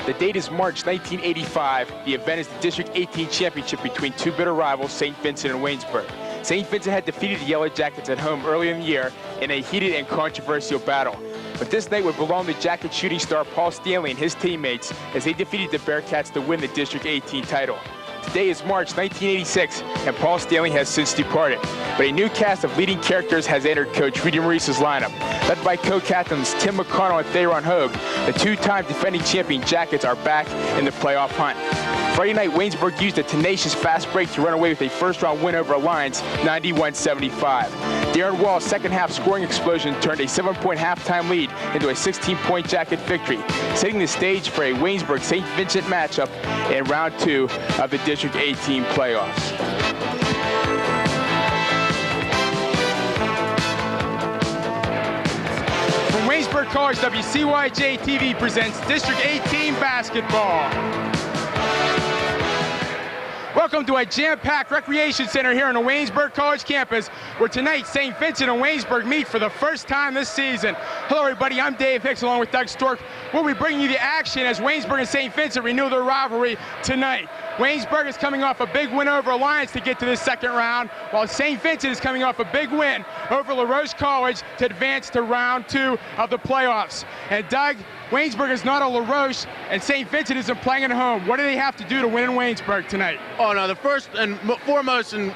The date is March 1985. The event is the District 18 championship between two bitter rivals, St. Vincent and Waynesburg. St. Vincent had defeated the Yellow Jackets at home earlier in the year in a heated and controversial battle. But this night would belong to Jacket shooting star Paul Stanley and his teammates as they defeated the Bearcats to win the District 18 title. Today is March 1986, and Paul Stanley has since departed. But a new cast of leading characters has entered Coach Rudy Maurice's lineup. Led by co-captains Tim McConnell and Theron Hogue, the two-time defending champion Jackets are back in the playoff hunt. Friday night, Waynesburg used a tenacious fast break to run away with a first-round win over Alliance, 91-75. Darren Wall's second-half scoring explosion turned a 7-point halftime lead into a 16-point Jacket victory, setting the stage for a Waynesburg-St. Vincent matchup in round 2 of the District 18 playoffs. From Waynesburg College, WCYJ TV presents District 18 basketball. Welcome to a jam-packed recreation center here on the Waynesburg College campus, where tonight St. Vincent and Waynesburg meet for the first time this season. Hello everybody, I'm Dave Hicks along with Doug Stork. We'll be bringing you the action as Waynesburg and St. Vincent renew their rivalry tonight. Waynesburg is coming off a big win over Alliance to get to this second round, while St. Vincent is coming off a big win over LaRoche College to advance to round 2 of the playoffs. And Doug, Waynesburg is not a LaRoche, and St. Vincent isn't playing at home. What do they have to do to win in Waynesburg tonight? Oh no, the first and foremost in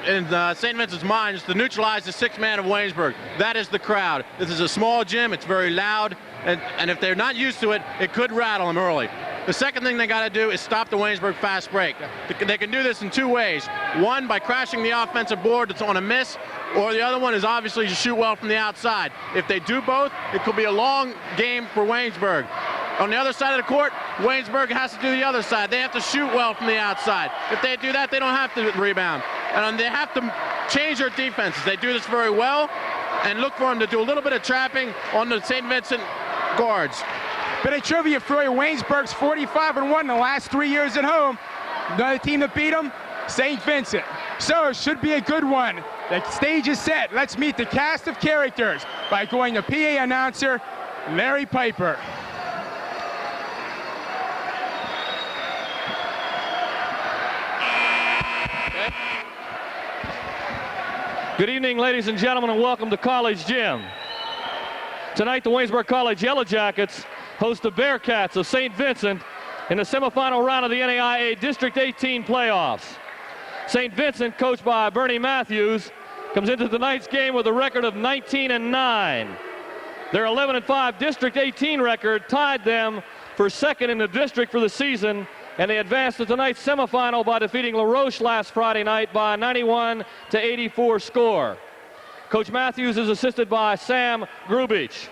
St. Vincent's mind is to neutralize the sixth man of Waynesburg. That is the crowd. This is a small gym, it's very loud, and if they're not used to it, it could rattle them early. The second thing they got to do is stop the Waynesburg fast break. They can do this in two ways. One, by crashing the offensive board that's on a miss, or the other one is obviously to shoot well from the outside. If they do both, it could be a long game for Waynesburg. On the other side of the court, Waynesburg has to do the other side. They have to shoot well from the outside. If they do that, they don't have to rebound. And they have to change their defenses. They do this very well, and look for them to do a little bit of trapping on the St. Vincent guards. Bit of trivia for you, Waynesburg's 45-1 in the last 3 years at home. Another team that beat them, St. Vincent. So it should be a good one. The stage is set. Let's meet the cast of characters by going to PA announcer Larry Piper. Good evening, ladies and gentlemen, and welcome to College Gym. Tonight, the Waynesburg College Yellow Jackets host the Bearcats of St. Vincent in the semifinal round of the NAIA District 18 playoffs. St. Vincent, coached by Bernie Matthews, comes into tonight's game with a record of 19-9. Their 11-5 District 18 record tied them for second in the district for the season, and they advanced to tonight's semifinal by defeating LaRoche last Friday night by a 91-84 score. Coach Matthews is assisted by Sam Grubich.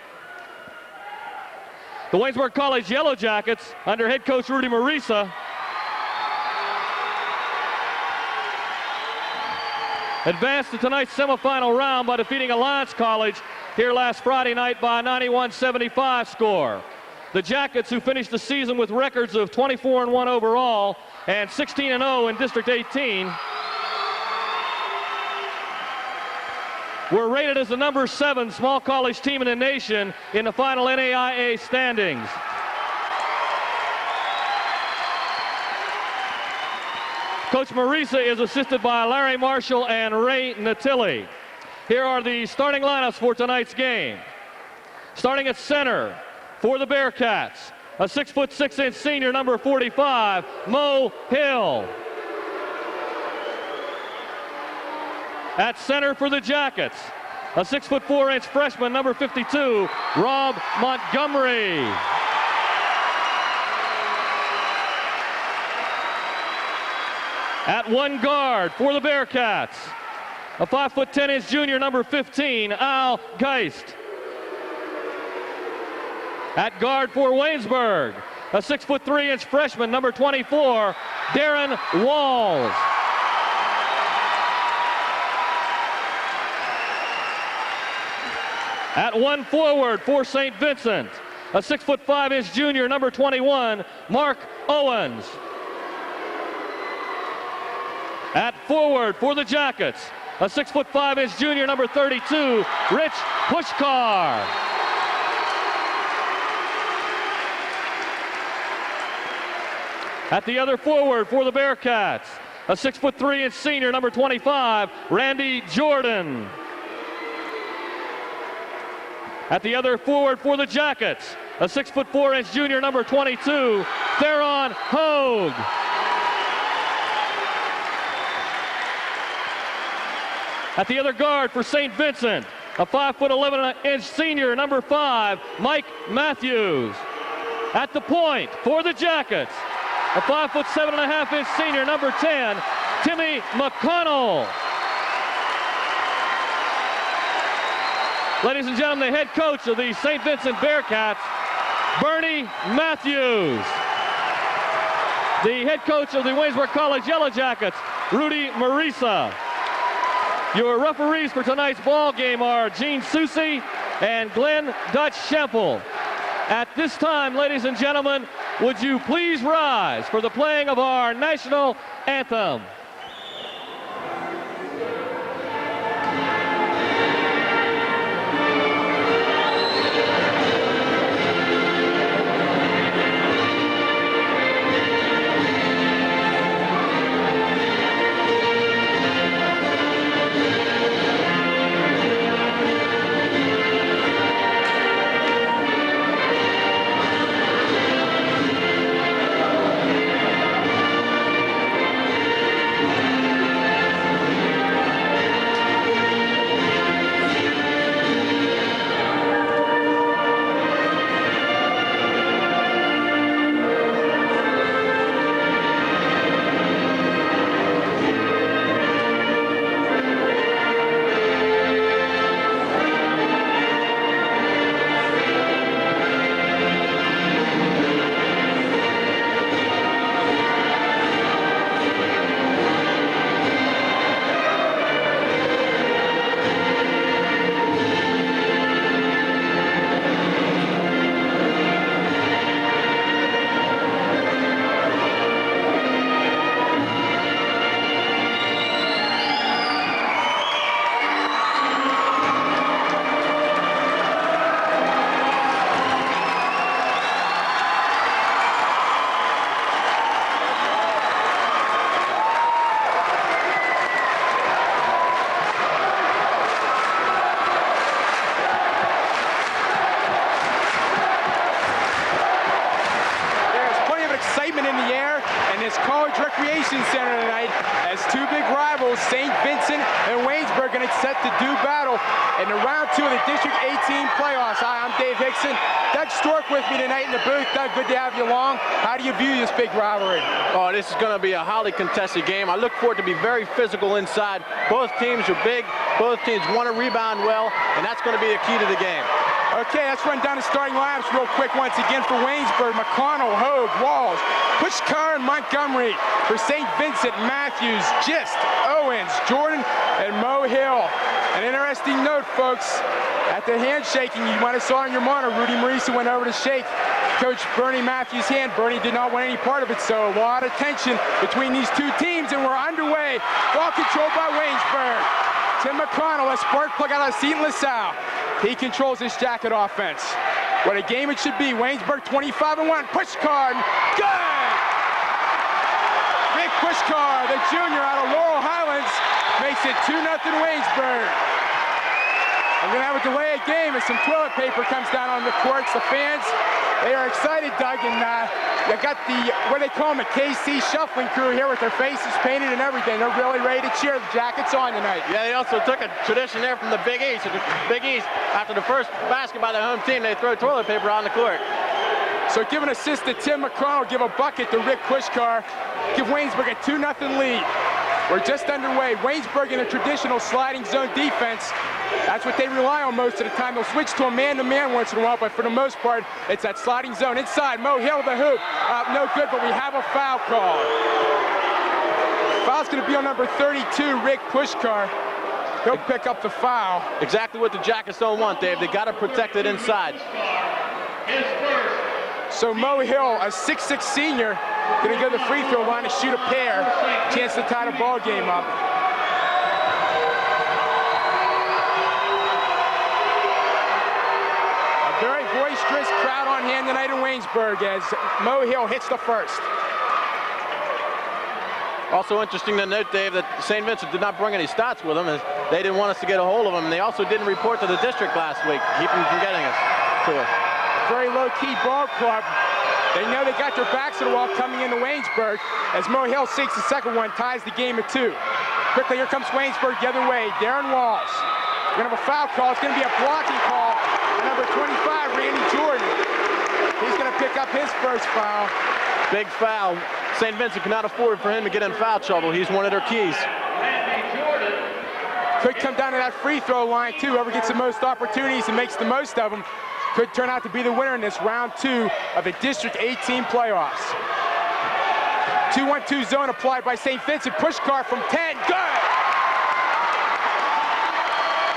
The Waynesburg College Yellow Jackets, under head coach Rudy Maurice, advanced to tonight's semifinal round by defeating Alliance College here last Friday night by a 91-75 score. The Jackets, who finished the season with records of 24-1 overall and 16-0 in District 18, were rated as the number 7 small college team in the nation in the final NAIA standings. Coach Maurice is assisted by Larry Marshall and Ray Natili. Here are the starting lineups for tonight's game. Starting at center for the Bearcats, a 6'6" senior, number 45, Mo Hill. At center for the Jackets, a 6'4" freshman, number 52, Rob Montgomery. At one guard for the Bearcats, a 5'10" junior, number 15, Al Geist. At guard for Waynesburg, a 6'3" freshman, number 24, Darren Walls. At one forward for St. Vincent, a 6'5" junior, number 21, Mark Owens. At forward for the Jackets, a 6'5" junior, number 32, Rich Pushkar. At the other forward for the Bearcats, a 6'3" senior, number 25, Randy Jordan. At the other forward for the Jackets, a 6'4" junior, number 22, Theron Hogue. At the other guard for St. Vincent, a 5'11" senior, number 5, Mike Matthews. At the point for the Jackets, a 5'7.5" senior, number 10, Timmy McConnell. Ladies and gentlemen, the head coach of the St. Vincent Bearcats, Bernie Matthews. The head coach of the Waynesburg College Yellow Jackets, Rudy Marisa. Your referees for tonight's ball game are Gene Susi and Glenn Dutch Shemple. At this time, ladies and gentlemen, would you please rise for the playing of our national anthem? Recreation Center tonight as two big rivals, St. Vincent and Waynesburg, going to set to do battle in the round 2 of the District 18 playoffs. Hi, I'm Dave Hickson. Doug Stork with me tonight in the booth. Doug, good to have you along. How do you view this big rivalry? Oh, this is going to be a highly contested game. I look for it to be very physical inside. Both teams are big. Both teams want to rebound well, and that's going to be the key to the game. Okay, let's run down the starting lineups real quick once again for Waynesburg. McConnell, Hogue, Walls, Pushkar, and Montgomery. For St. Vincent, Matthews, Gist, Owens, Jordan, and Mo Hill. An interesting note, folks. At the handshaking, you might have saw on your monitor, Rudy Marisa went over to shake Coach Bernie Matthews' hand. Bernie did not want any part of it, so a lot of tension between these two teams, and we're underway. Ball controlled by Waynesburg. Tim McConnell, a spark plug out of St. LaSalle. He controls this Jacket offense. What a game it should be. Waynesburg 25-1. Pushkar, good! Rick Pushkar, the junior out of Laurel Highlands, makes it 2-0 Waynesburg. I'm going to have a delay of game as some toilet paper comes down on the courts. The fans, they are excited, Doug, and they got the, what they call them, a KC shuffling crew here with their faces painted and everything. They're really ready to cheer. The Jackets on tonight. Yeah, they also took a tradition there from the Big East. The Big East, after the first basket by the home team, they throw toilet paper on the court. So give an assist to Tim McConnell, give a bucket to Rick Pushkar, give Waynesburg a 2-0 lead. We're just underway. Waynesburg in a traditional sliding zone defense. That's what they rely on most of the time. They'll switch to a man-to-man once in a while, but for the most part, it's that sliding zone. Inside, Mo Hill, the hoop. No good, but we have a foul call. Foul's going to be on number 32, Rick Pushkar. He'll pick up the foul. Exactly what the Jackets don't want, Dave. They got to protect it inside. So Mo Hill, a 6'6" senior, going to go to the free throw line to shoot a pair. Chance to tie the ball game up. A very boisterous crowd on hand tonight in Waynesburg as Mo Hill hits the first. Also interesting to note, Dave, that St. Vincent did not bring any stats with them, as they didn't want us to get a hold of them. And they also didn't report to the district last week, keep them from getting us to us. Very low-key ball club. They know they got their backs to the wall coming into Waynesburg as Mo Hill sinks the second one, ties the game at 2. Quickly, here comes Waynesburg the other way. Darren Walls. We're going to have a foul call. It's going to be a blocking call. Number 25, Randy Jordan. He's going to pick up his first foul. Big foul. St. Vincent cannot afford for him to get in foul trouble. He's one of their keys. Could come down to that free throw line, too. Whoever gets the most opportunities and makes the most of them could turn out to be the winner in this round 2 of the District 18 playoffs. 2-1-2 zone applied by St. Vincent. Push car from 10. Good!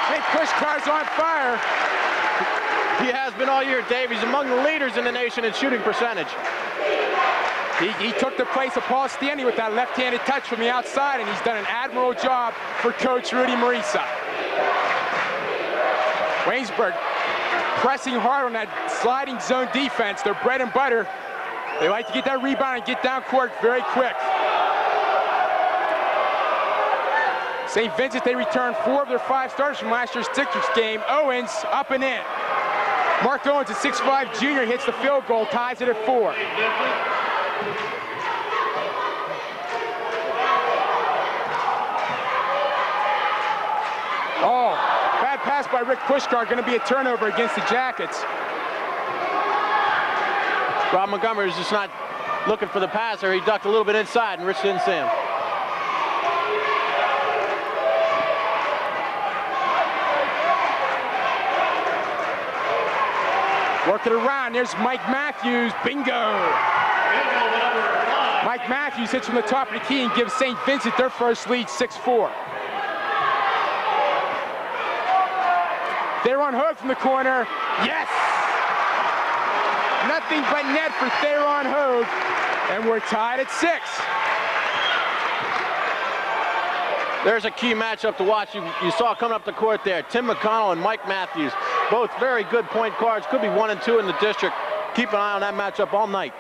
Big push car's on fire. He has been all year, Dave. He's among the leaders in the nation in shooting percentage. He took the place of Paul Stanley with that left-handed touch from the outside, and he's done an admirable job for Coach Rudy Marisa. Waynesburg pressing hard on that sliding zone defense. Their bread and butter. They like to get that rebound and get down court very quick. St. Vincent, they returned 4 of their 5 starters from last year's Citrus game. Owens up and in. Mark Owens, a 6'5" junior, hits the field goal, ties it at 4. Oh, bad pass by Rick Pushkar, going to be a turnover against the Jackets. Rob Montgomery is just not looking for the passer. He ducked a little bit inside, and Rich didn't see him. Work it around. There's Mike Matthews. Bingo. Mike Matthews hits from the top of the key and gives St. Vincent their first lead, 6-4. Theron Hogue from the corner. Yes! Nothing but net for Theron Hogue. And we're tied at 6. There's a key matchup to watch. You saw coming up the court there. Tim McConnell and Mike Matthews. Both very good point guards. Could be 1 and 2 in the district. Keep an eye on that matchup all night.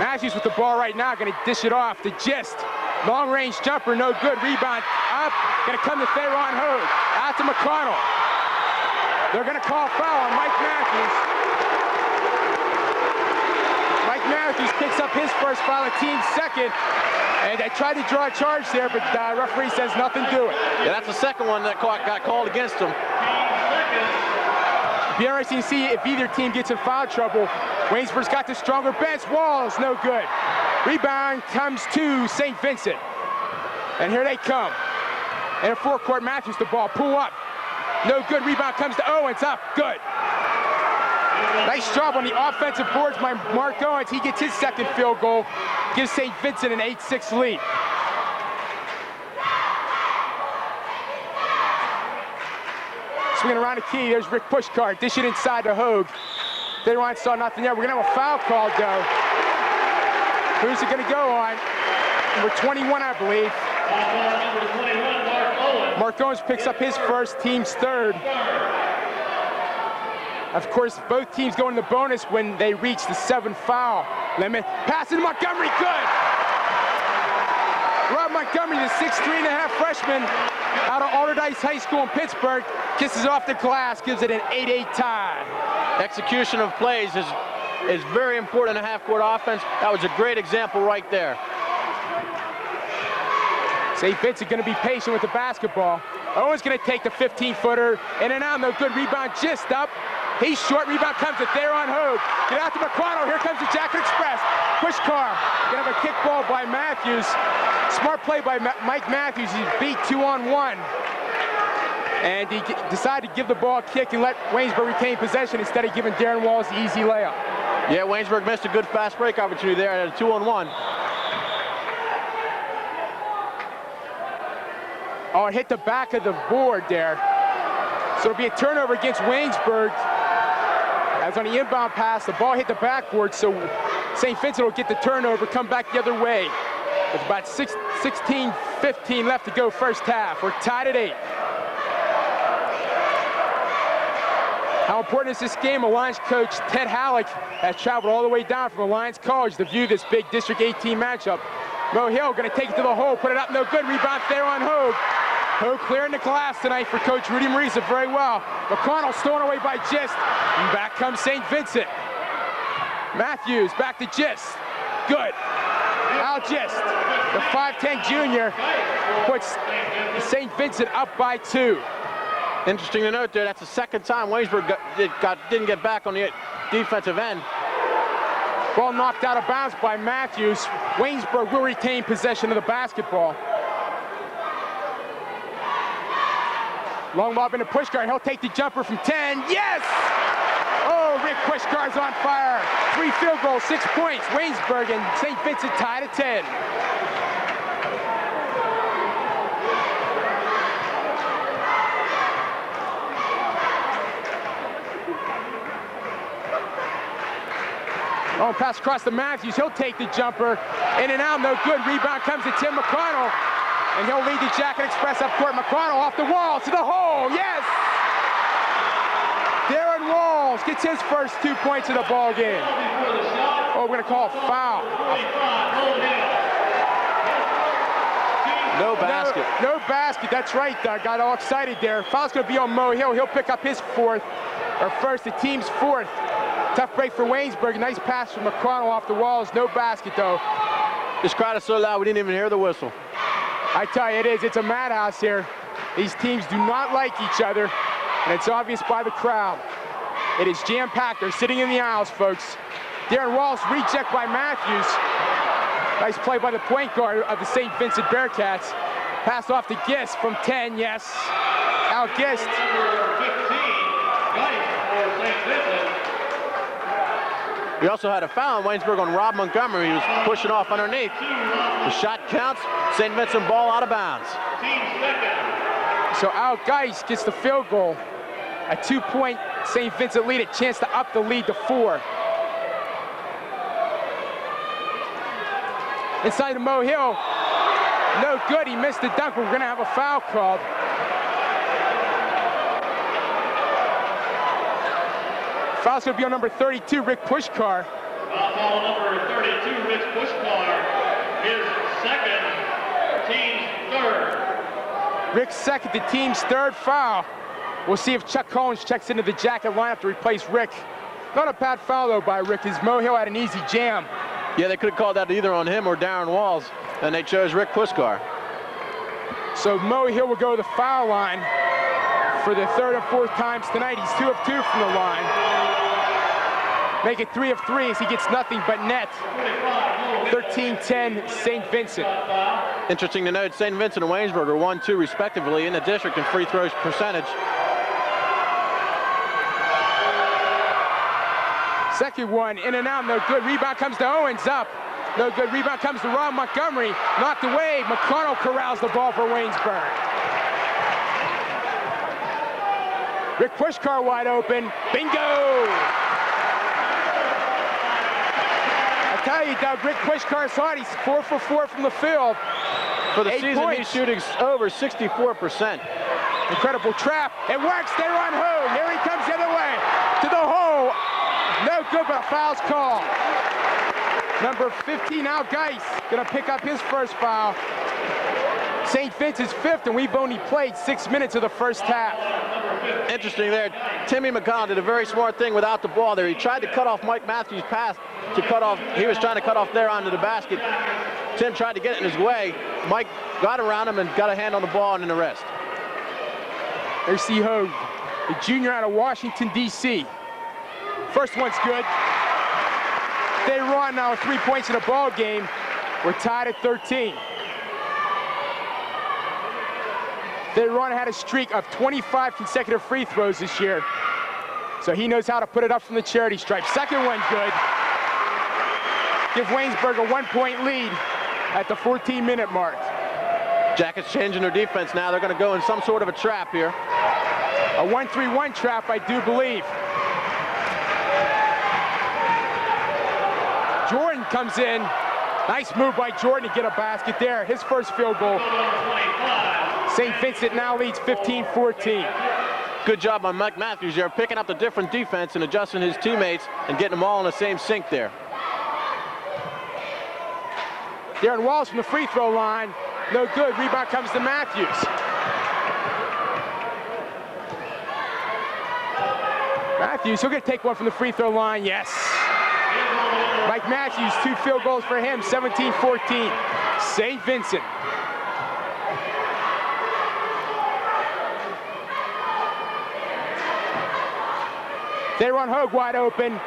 Matthews with the ball right now, going to dish it off to Gist. Long-range jumper, no good. Rebound up. Going to come to Theron Hogue. Out to McConnell. They're going to call foul on Mike Matthews. Mike Matthews picks up his first foul, the team's second. And they tried to draw a charge there, but the referee says nothing to it. Yeah, that's the second one that got called against him. Be interesting to see if either team gets in foul trouble. Waynesburg's got the stronger bench. Walls, no good. Rebound comes to St. Vincent. And here they come. And a forecourt, Matthews the ball. Pull up. No good. Rebound comes to Owens. Up. Good. Nice job on the offensive boards by Mark Owens. He gets his second field goal. Gives St. Vincent an 8-6 lead. Swinging around the key. There's Rick Pushkar. Dish it inside to Hogue. Theron saw nothing there. We're going to have a foul called, though. Who's it going to go on? Number 21, I believe. Mark Owens picks up his first, team's third. Of course, both teams go into the bonus when they reach the 7-foul limit. Pass to Montgomery, good! Rob Montgomery, the 6'3.5" freshman out of Alderdice High School in Pittsburgh, kisses off the glass, gives it an 8-8 tie. Execution of plays is very important in a half-court offense. That was a great example right there. St. Vincent going to be patient with the basketball. Owens going to take the 15-footer. In and out, no good. Rebound just up. He's short. Rebound comes to Theron Hogue. Get out to McConnell. Here comes the Jacket Express. Push car. Going to have a kick ball by Matthews. Smart play by Mike Matthews. He beat 2-on-1. And he decided to give the ball a kick and let Waynesburg retain possession instead of giving Darren Walls the easy layup. Yeah, Waynesburg missed a good fast break opportunity there at a 2-on-1. Oh, it hit the back of the board there. So it'll be a turnover against Waynesburg. As on the inbound pass, the ball hit the backboard, so St. Vincent will get the turnover, come back the other way. With about 16-15 left to go first half. We're tied at 8. How important is this game? Alliance coach Ted Halleck has traveled all the way down from Alliance College to view this big District 18 matchup. Mo Hill going to take it to the hole, put it up, no good. Rebound there on Hogue. Hogue clearing the glass tonight for Coach Rudy Marisa very well. McConnell stolen away by Gist. And back comes St. Vincent. Matthews back to Gist. Good. Al Gist, the 5'10 junior, puts St. Vincent up by 2. Interesting to note there, that's the second time Waynesburg didn't get back on the defensive end. Ball knocked out of bounds by Matthews. Waynesburg will retain possession of the basketball. Long lob in the push guard. He'll take the jumper from 10. Yes! Oh, Rick Pushkar's on fire. 3 field goals, 6 points. Waynesburg and St. Vincent tied at 10. Oh, pass across to Matthews. He'll take the jumper. In and out, no good. Rebound comes to Tim McConnell. And he'll lead the Jacket Express up court. McConnell off the wall to the hole. Yes! Darren Walls gets his first 2 points of the ball game. Oh, we're going to call a foul. No basket. No basket. That's right, Doug. Got all excited there. Foul's going to be on Mo Hill. He'll pick up his first, the team's 4th. Tough break for Waynesburg. Nice pass from McConnell off the walls. No basket, though. This crowd is so loud, we didn't even hear the whistle. I tell you, it is. It's a madhouse here. These teams do not like each other, and it's obvious by the crowd. It is jam-packed. They're sitting in the aisles, folks. Darren Wallace, reject by Matthews. Nice play by the point guard of the St. Vincent Bearcats. Pass off to Gist from 10, yes. Out Gist. We also had a foul in Waynesburg on Rob Montgomery. He was pushing off underneath. The shot counts. St. Vincent ball out of bounds. So Al Geist gets the field goal. A 2-point St. Vincent lead, a chance to up the lead to 4. Inside to Mo Hill. No good, he missed the dunk. We're gonna have a foul called. Foul's gonna be on number 32, Rick Pushkar. Foul number 32, Rick Pushkar, his second, team's 3rd. Rick's second, the team's 3rd foul. We'll see if Chuck Collins checks into the Jacket lineup to replace Rick. Not a bad foul though by Rick, as Mo Hill had an easy jam. Yeah, they could have called that either on him or Darren Walls, and they chose Rick Pushkar. So Mo Hill will go to the foul line for the 3rd and 4th times tonight. He's 2 of 2 from the line. Make it 3 of 3 as he gets nothing but net. 13-10 St. Vincent. Interesting to note, St. Vincent and Waynesburg are 1-2 respectively in the district in free throws percentage. Second one, in and out, no good. Rebound comes to Owens, up. No good. Rebound comes to Rob Montgomery. Knocked away. McConnell corrals the ball for Waynesburg. Rick Pushkar wide open. Bingo! I tell you, Doug, Rick Pushkar's hot. He's 4 for 4 from the field. For the 8 season, points. he's shooting over 64%. Incredible trap. It works. They're on Hogue. Here he comes the other way. To the hole. No good, but foul's called. Number 15, Al Geist, going to pick up his first foul. St. Vincent's 5th, and we've only played 6 minutes of the first half. Interesting there. Timmy McConnell did a very smart thing without the ball there. He tried to cut off Mike Matthews' pass to cut off. He was trying to cut off there onto the basket. Tim tried to get it in his way. Mike got around him and got a hand on the ball and an arrest. There's C. Hogue, the junior out of Washington, D.C. First one's good. They run now 3 points in the ball game. We're tied at 13. They run had a streak of 25 consecutive free throws this year. So he knows how to put it up from the charity stripe. Second one good. Give Waynesburg a 1-point lead at the 14-minute mark. Jackets changing their defense now. They're going to go in some sort of a trap here. A 1-3-1 trap, I do believe. Jordan comes in. Nice move by Jordan to get a basket there. His first field goal. St. Vincent now leads 15-14. Good job by Mike Matthews there, picking up the different defense and adjusting his teammates and getting them all in the same sync there. Darren Walls from the free throw line. No good. Rebound comes to Matthews. Matthews, he'll get to take one from the free throw line. Yes. Mike Matthews, 2 field goals for him, 17-14. St. Vincent. They run Hogue wide open.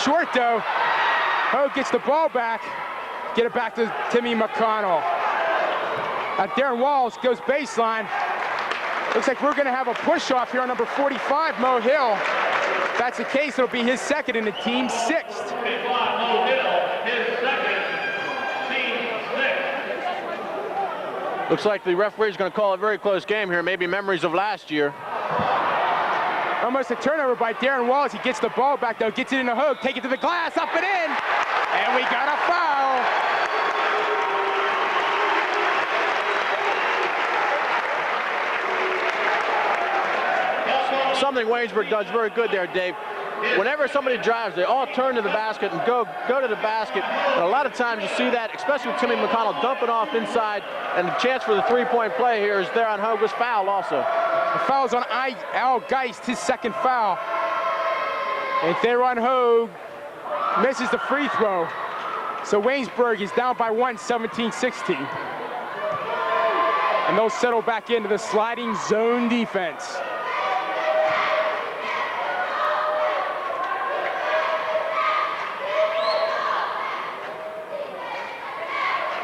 Short though. Hogue gets the ball back. Get it back to Timmy McConnell. Darren Walls goes baseline. Looks like we're going to have a push-off here on number 45, Mo Hill. If that's the case, it'll be his second and the team's 6th. Mo Hill, his second, team 6. Looks like the referee's going to call a very close game here. Maybe memories of last year. Almost a turnover by Darren Walls. He gets the ball back though, gets it in the Hogue, take it to the glass, up and in, and we got a foul. Something Waynesburg does very good there, Dave. Whenever somebody drives, they all turn to the basket and go to the basket. And a lot of times you see that, especially with Timmy McConnell dumping off inside, and the chance for the three-point play here is there on Hogue was fouled also. The foul's on Al Geist, his second foul. And Theron Hogue misses the free throw. So Waynesburg is down by 1, 17-16. And they'll settle back into the sliding zone defense.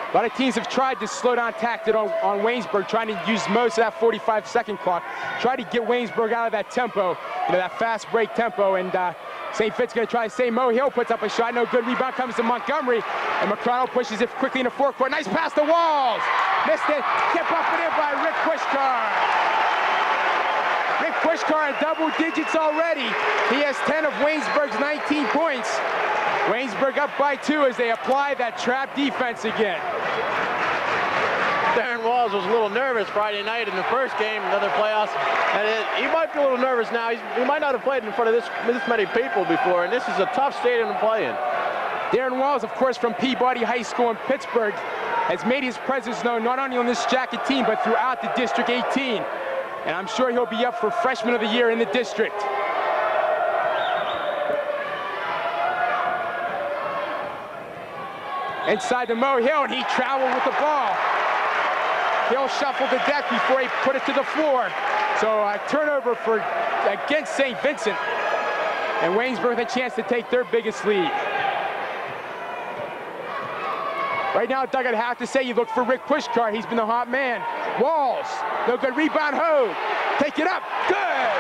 A lot of teams have tried to slow down tactic on Waynesburg, trying to use most of that 45-second clock, try to get Waynesburg out of that tempo, that fast break tempo, and St. Vincent's going to try to say Mo Hill puts up a shot, no good, rebound comes to Montgomery, and McConnell pushes it quickly into forecourt, nice pass to Walls, missed it, kept up and in by Rick Pushkar. Rick Pushkar in double digits already, he has 10 of Waynesburg's 19 points. Waynesburg up by 2 as they apply that trap defense again. Darren Walls was a little nervous Friday night in the first game, another playoffs, and he might be a little nervous now. He might not have played in front of this many people before, and this is a tough stadium to play in. Darren Walls, of course, from Peabody High School in Pittsburgh, has made his presence known not only on this Jacket team, but throughout the District 18. And I'm sure he'll be up for Freshman of the Year in the district. Inside to Mo Hill, and he traveled with the ball. Hill shuffled the deck before he put it to the floor. So a turnover against St. Vincent. And Waynesburg with a chance to take their biggest lead. Right now, Doug, I'd have to say you look for Rick Pushkar. He's been the hot man. Walls, no good, rebound Hogue. Take it up, good.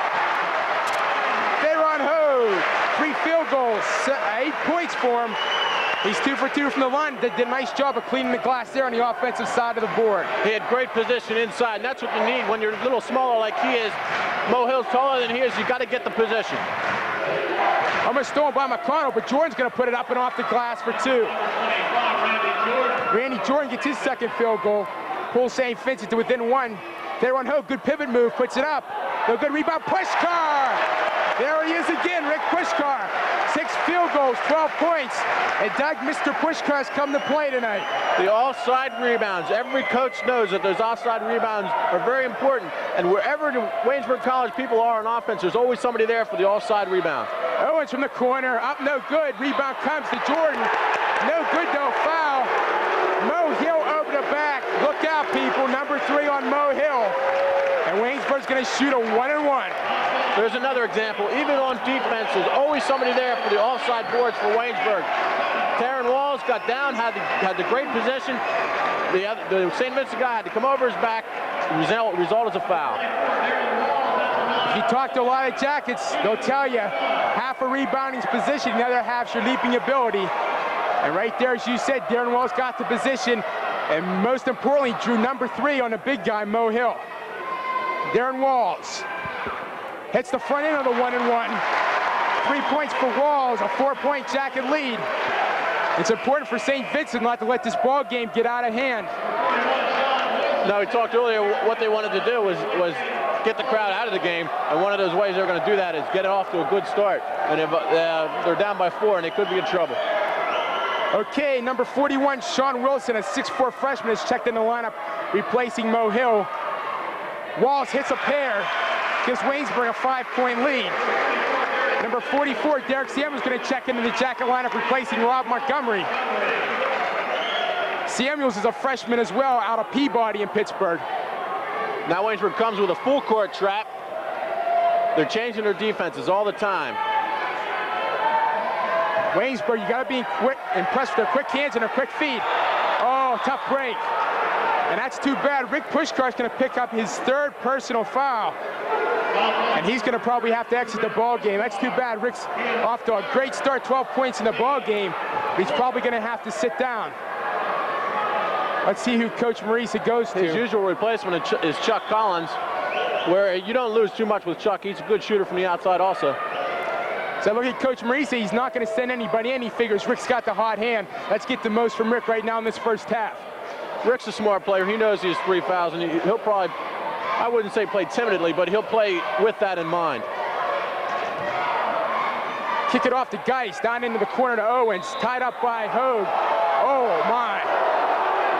Theron Hogue, 3 field goals, 8 points for him. He's 2 for 2 from the line. Did a nice job of cleaning the glass there on the offensive side of the board. He had great position inside, and that's what you need when you're a little smaller like he is. Mo Hill's taller than he is, you got to get the position. Almost stolen by McConnell, but Jordan's going to put it up and off the glass for 2. Randy Jordan gets his second field goal. Pulls St. Vincent to within 1. There on Hogue, good pivot move, puts it up. No good rebound, Pushkar! There he is again, Rick Pushkar. 6 field goals, 12 points. And Doug, Mr. Pushkar has come to play tonight. The offside rebounds. Every coach knows that those offside rebounds are very important. And wherever the Waynesburg College people are on offense, there's always somebody there for the offside rebound. Owens from the corner, up no good. Rebound comes to Jordan. No good, no foul. Mo Hill over the back. Look out, people. Number 3 on Mo Hill. And Waynesburg's going to shoot a 1-and-1. There's another example. Even on defense, there's always somebody there for the offside boards for Waynesburg. Darren Walls got down, had the great position. The St. Vincent guy had to come over his back. The result is a foul. If you talk to a lot of Jackets, they'll tell you half a rebounding's position, the other half's your leaping ability. And right there, as you said, Darren Walls got the position, and most importantly, drew number 3 on the big guy, Mo Hill. Darren Walls hits the front end of the 1-and-1. 3 points for Walls, a 4-point Jacket lead. It's important for St. Vincent not to let this ball game get out of hand. Now, we talked earlier, what they wanted to do was get the crowd out of the game, and one of those ways they're going to do that is get it off to a good start. And if they're down by 4, and they could be in trouble. Okay, number 41, Sean Wilson, a 6'4" freshman, is checked in the lineup, replacing Mo Hill. Walls hits a pair, gives Waynesburg a 5-point lead. Number 44, Derek Samuels, going to check into the Jacket lineup, replacing Rob Montgomery. Samuels is a freshman as well, out of Peabody in Pittsburgh. Now Waynesburg comes with a full court trap. They're changing their defenses all the time. Waynesburg, you got to be quick, impressed with their quick hands and their quick feet. Oh, tough break. And that's too bad. Rick Pushkar's going to pick up his 3rd personal foul. And he's going to probably have to exit the ball game. That's too bad. Rick's off to a great start, 12 points in the ball game. But he's probably going to have to sit down. Let's see who Coach Marisa goes to. His usual replacement is Chuck Collins, where you don't lose too much with Chuck. He's a good shooter from the outside also. So look at Coach Marisa. He's not going to send anybody in. He figures Rick's got the hot hand. Let's get the most from Rick right now in this first half. Rick's a smart player. He knows he has 3 fouls, and he'll probably, I wouldn't say play timidly, but he'll play with that in mind. Kick it off to Geis, down into the corner to Owens, tied up by Hogue. Oh my.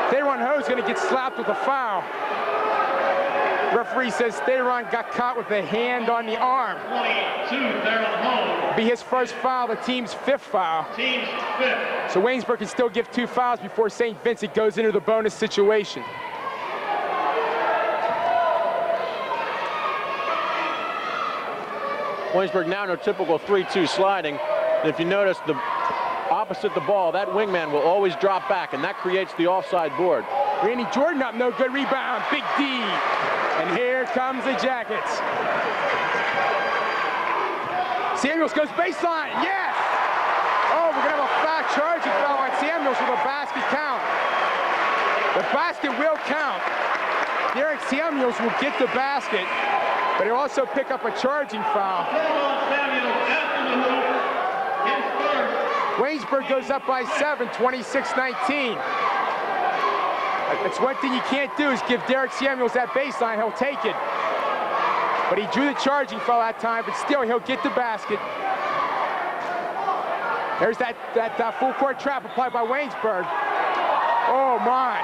Theron Hogue's going to get slapped with a foul. Referee says Theron got caught with a hand on the arm. 22, Theron Hogue. Be his first foul, the team's 5th foul. Team's 5th. So Waynesburg can still give 2 fouls before St. Vincent goes into the bonus situation. Waynesburg now in a typical 3-2 sliding. And if you notice, opposite the ball, that wingman will always drop back, and that creates the offside board. Randy Jordan up, no good rebound, Big D. And here comes the Jackets. Samuels goes baseline, yes! Oh, we're gonna have a foul, charging foul on Samuels with a basket count. The basket will count. Derek Samuels will get the basket, but he'll also pick up a charging foul. Waynesburg goes up by 7, 26-19. That's one thing you can't do is give Derek Samuels that baseline. He'll take it. But he drew the charging foul that time, but still he'll get the basket. There's that full court trap applied by Waynesburg. Oh my.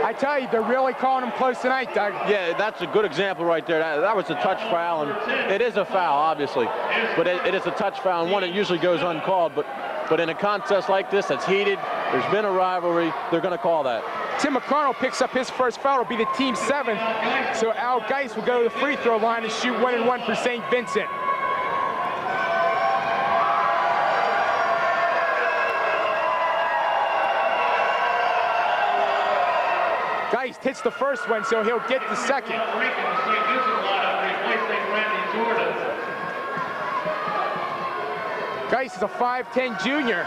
I tell you, they're really calling him close tonight, Doug. Yeah, that's a good example right there. That was a touch foul, and it is a foul, obviously. But it is a touch foul, and one that usually goes uncalled. But in a contest like this that's heated, there's been a rivalry, they're going to call that. Tim McConnell picks up his first foul. It'll be the team's 7th. So Al Geis will go to the free throw line and shoot 1 and 1 for St. Vincent. Geis hits the first one, so he'll get the second. Geis is a 5'10" junior.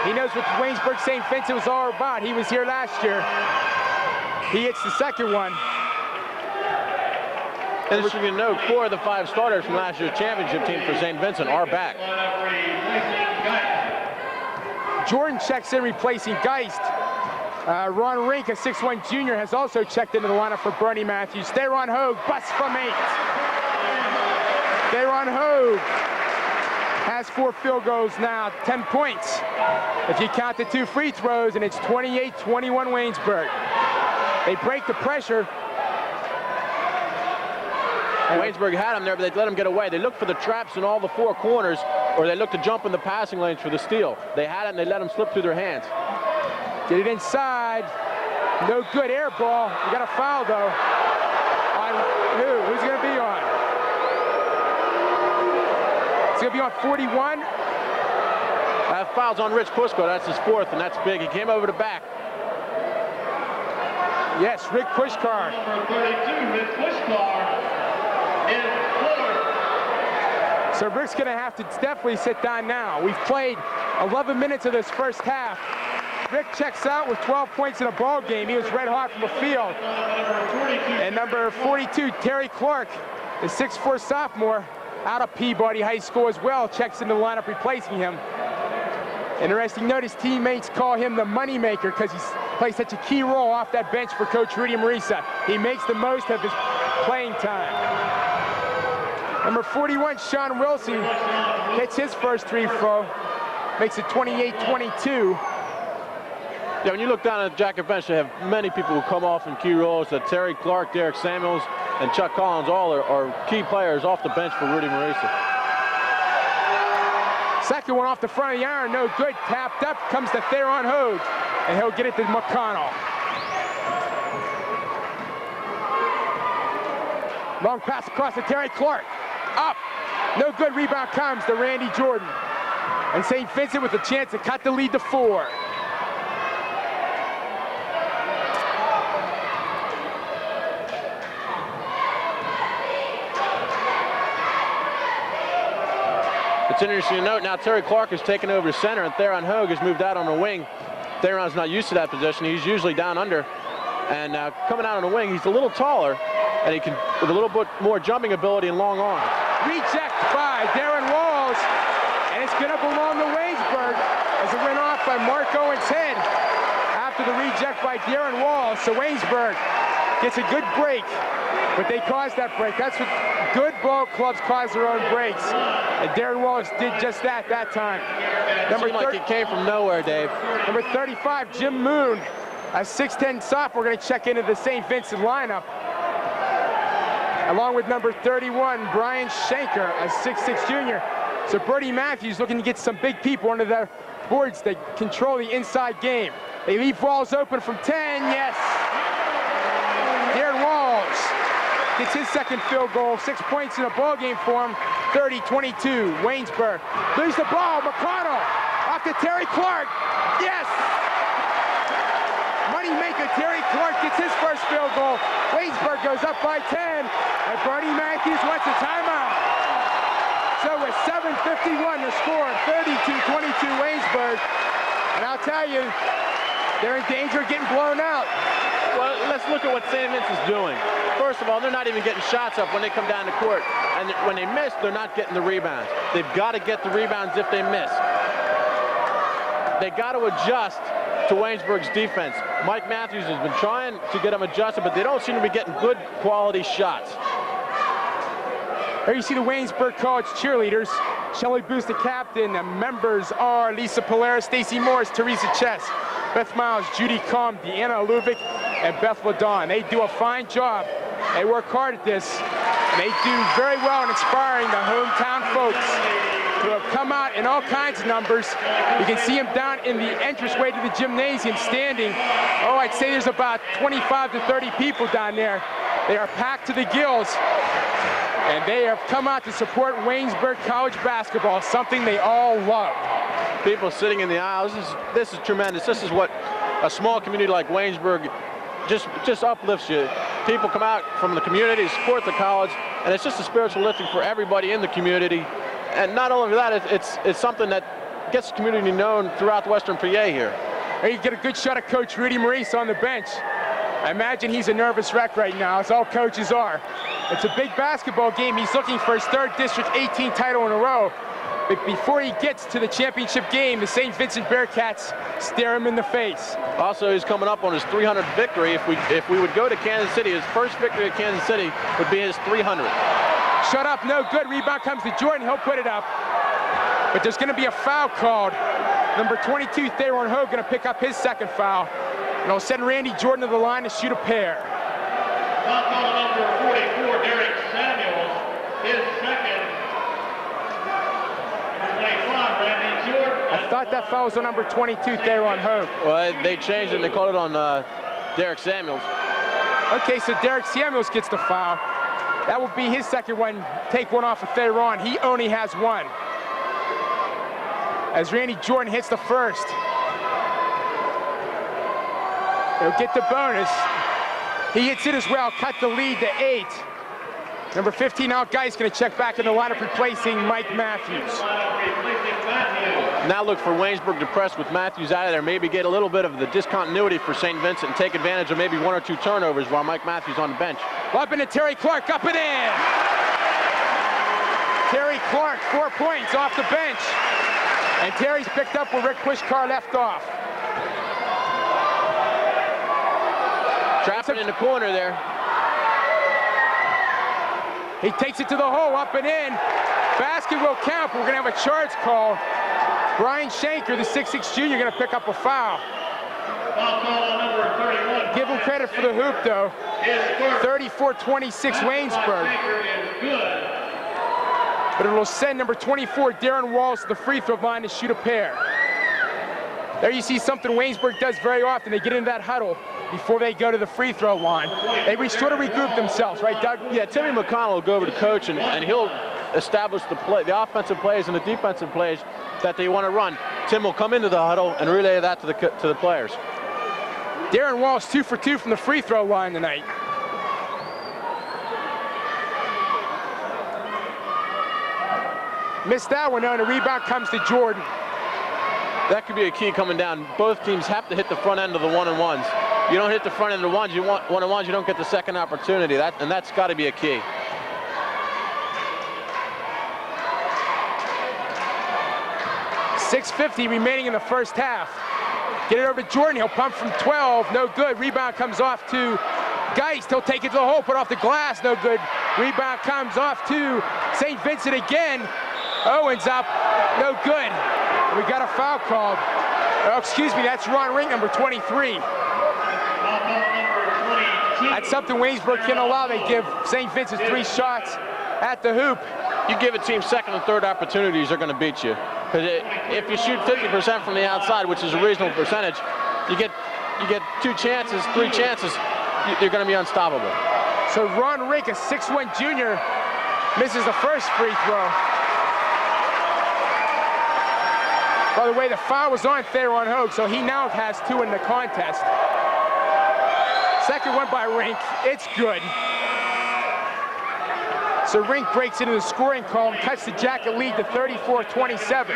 He knows what Waynesburg St. Vincent was all about. He was here last year. He hits the second one. Interesting to note, 4 of the 5 starters from last year's championship team for St. Vincent are back. Jordan checks in, replacing Geist. Ron Rink, a 6'1" junior, has also checked into the lineup for Bernie Matthews. Theron Hogue busts from 8. Theron Hogue has 4 field goals now, 10 points. If you count the 2 free throws, and it's 28-21 Waynesburg. They break the pressure. Waynesburg had him there, but they let him get away. They looked for the traps in all the 4 corners, or they looked to jump in the passing lanes for the steal. They had it, and they let him slip through their hands. Get it inside. No good, air ball. You got a foul, though. On who? Who's going to be on? It's going to be on 41. That foul's on Rich Pushko. That's his 4th, and that's big. He came over the back. Yes, Rick Pushkar. Number 32, Rick Pushkar, is 4th. So Rick's going to have to definitely sit down now. We've played 11 minutes of this first half. Rick checks out with 12 points in a ball game. He was red hot from the field. And number 42, Terry Clark, the 6'4" sophomore, out of Peabody High School as well, checks into the lineup replacing him. Interesting note, his teammates call him the moneymaker because he plays such a key role off that bench for Coach Rudy Marisa. He makes the most of his playing time. Number 41, Sean Wilson, hits his first free throw. makes it 28-22. Yeah, when you look down at the Jacket bench, they have many people who come off in key roles. Terry Clark, Derek Samuels, and Chuck Collins all are key players off the bench for Rudy Marisa. Second one off the front of the iron, no good. Tapped up comes to Theron Hogue, and he'll get it to McConnell. Long pass across to Terry Clark. Up. No good. Rebound comes to Randy Jordan. And St. Vincent with a chance to cut the lead to 4. It's interesting to note now Terry Clark has taken over center and Theron Hogue has moved out on the wing. Theron's not used to that position. He's usually down under. And coming out on the wing, he's a little taller and he can, with a little bit more jumping ability and long arms. Reject by Darren Walls, and it's gonna belong to Waynesburg as it went off by Mark Owen's head after the reject by Darren Walls. So Waynesburg gets a good break, but they caused that break. That's what good ball clubs cause their own breaks. And Darren Walls did just that time. Number 30, like it came from nowhere, Dave. Number 35, Jim Moon, a 6'10" sophomore, gonna check into the St. Vincent lineup. Along with number 31, Brian Shanker, a 6'6" junior. So Bertie Matthews looking to get some big people under the boards that control the inside game. They leave Walls open from 10, yes. Darren Walls gets his second field goal, 6 points in a ball game for him, 30-22, Waynesburg. Lose the ball, McConnell, off to Terry Clark, yes! Moneymaker Terry Clark gets his first field goal. Waynesburg goes up by 10, and Bernie Matthews wants a timeout. So with 7:51 to score, 32-22 Waynesburg. And I'll tell you, they're in danger of getting blown out. Well, let's look at what St. Vincent's doing. First of all, they're not even getting shots up when they come down the court. And when they miss, they're not getting the rebounds. They've got to get the rebounds if they miss. They got to adjust to Waynesburg's defense. Mike Matthews has been trying to get them adjusted, but they don't seem to be getting good quality shots. Here you see the Waynesburg College cheerleaders. Shelley Booth, the captain. The members are Lisa Polaris, Stacy Morris, Teresa Chess, Beth Miles, Judy Combe, Deanna Luvick, and Beth Ladon. They do a fine job. They work hard at this. And they do very well in inspiring the hometown folks who have come out in all kinds of numbers. You can see them down in the entranceway to the gymnasium standing. Oh, I'd say there's about 25 to 30 people down there. They are packed to the gills. And they have come out to support Waynesburg College basketball, something they all love. People sitting in the aisles, this is tremendous. This is what a small community like Waynesburg just uplifts you. People come out from the community to support the college, and it's just a spiritual lifting for everybody in the community. And not only that, it's something that gets the community known throughout the Western PA here. Here you get a good shot of Coach Rudy Maurice on the bench. I imagine he's a nervous wreck right now, as all coaches are. It's a big basketball game. He's looking for his 3rd District 18 title in a row. But before he gets to the championship game, the St. Vincent Bearcats stare him in the face. Also, he's coming up on his 300th victory. If we would go to Kansas City, his first victory at Kansas City would be his 300th. Shut up, no good. Rebound comes to Jordan. He'll put it up. But there's going to be a foul called. Number 22, Theron Hogue, going to pick up his second foul. And it'll send Randy Jordan to the line to shoot a pair. Foul call number 44, Derek Samuels, his second. Number 25, Randy Jordan. I thought that foul was on number 22, Theron Hogue. Well, they changed it and they called it on Derek Samuels. Okay, so Derek Samuels gets the foul. That will be his second one. Take one off of Theron. He only has one. As Randy Jordan hits the first. He'll get the bonus. He hits it as well, cut the lead to 8. Number 15 out guy's gonna check back in the lineup, replacing Mike Matthews. Now look for Waynesburg to press with Matthews out of there, maybe get a little bit of the discontinuity for St. Vincent and take advantage of maybe 1 or 2 turnovers while Mike Matthews on the bench. Up into Terry Clark, up and in. Terry Clark, 4 points off the bench. And Terry's picked up where Rick Pushkar left off. Trapping in the corner there. He takes it to the hole, up and in. Basket will count, but we're gonna have a charge call. Brian Shanker, the 6'6" junior, going to pick up a foul. Foul call on number 31. Give him credit for the hoop, though. His first. 34-26 Waynesburg. Shanker is good. But it will send number 24, Darren Walls, to the free throw line to shoot a pair. There you see something Waynesburg does very often. They get into that huddle before they go to the free throw line. They sort of regroup themselves, right, Doug? Yeah, Timmy McConnell will go over to coach, and he'll establish the offensive plays and the defensive plays that they want to run. Tim will come into the huddle and relay that to the players. Darren Walls 2 for 2 from the free throw line tonight. Missed that one, though, and the rebound comes to Jordan. That could be a key coming down. Both teams have to hit the front end of the one-on-ones. You don't hit the front end of the ones, you want one-on-ones, you don't get the second opportunity. And that's got to be a key. .650 remaining in the first half. Get it over to Jordan. He'll pump from 12. No good. Rebound comes off to Geist. He'll take it to the hole. Put off the glass. No good. Rebound comes off to St. Vincent again. Owens up. No good. We got a foul called. Oh, excuse me. That's Ron Ring, number 23. That's something Waynesburg can allow. They give St. Vincent 3 shots at the hoop. You give a team second and third opportunities, they're going to beat you. Because if you shoot 50% from the outside, which is a reasonable percentage, you get 2 chances, 3 chances, you're going to be unstoppable. So Ron Rink, a 6'1" junior, misses the first free throw. By the way, the foul was on Theron Hogue, so he now has 2 in the contest. Second one by Rink. It's good. So Rink breaks into the scoring column, cuts the Jacket lead to 34-27.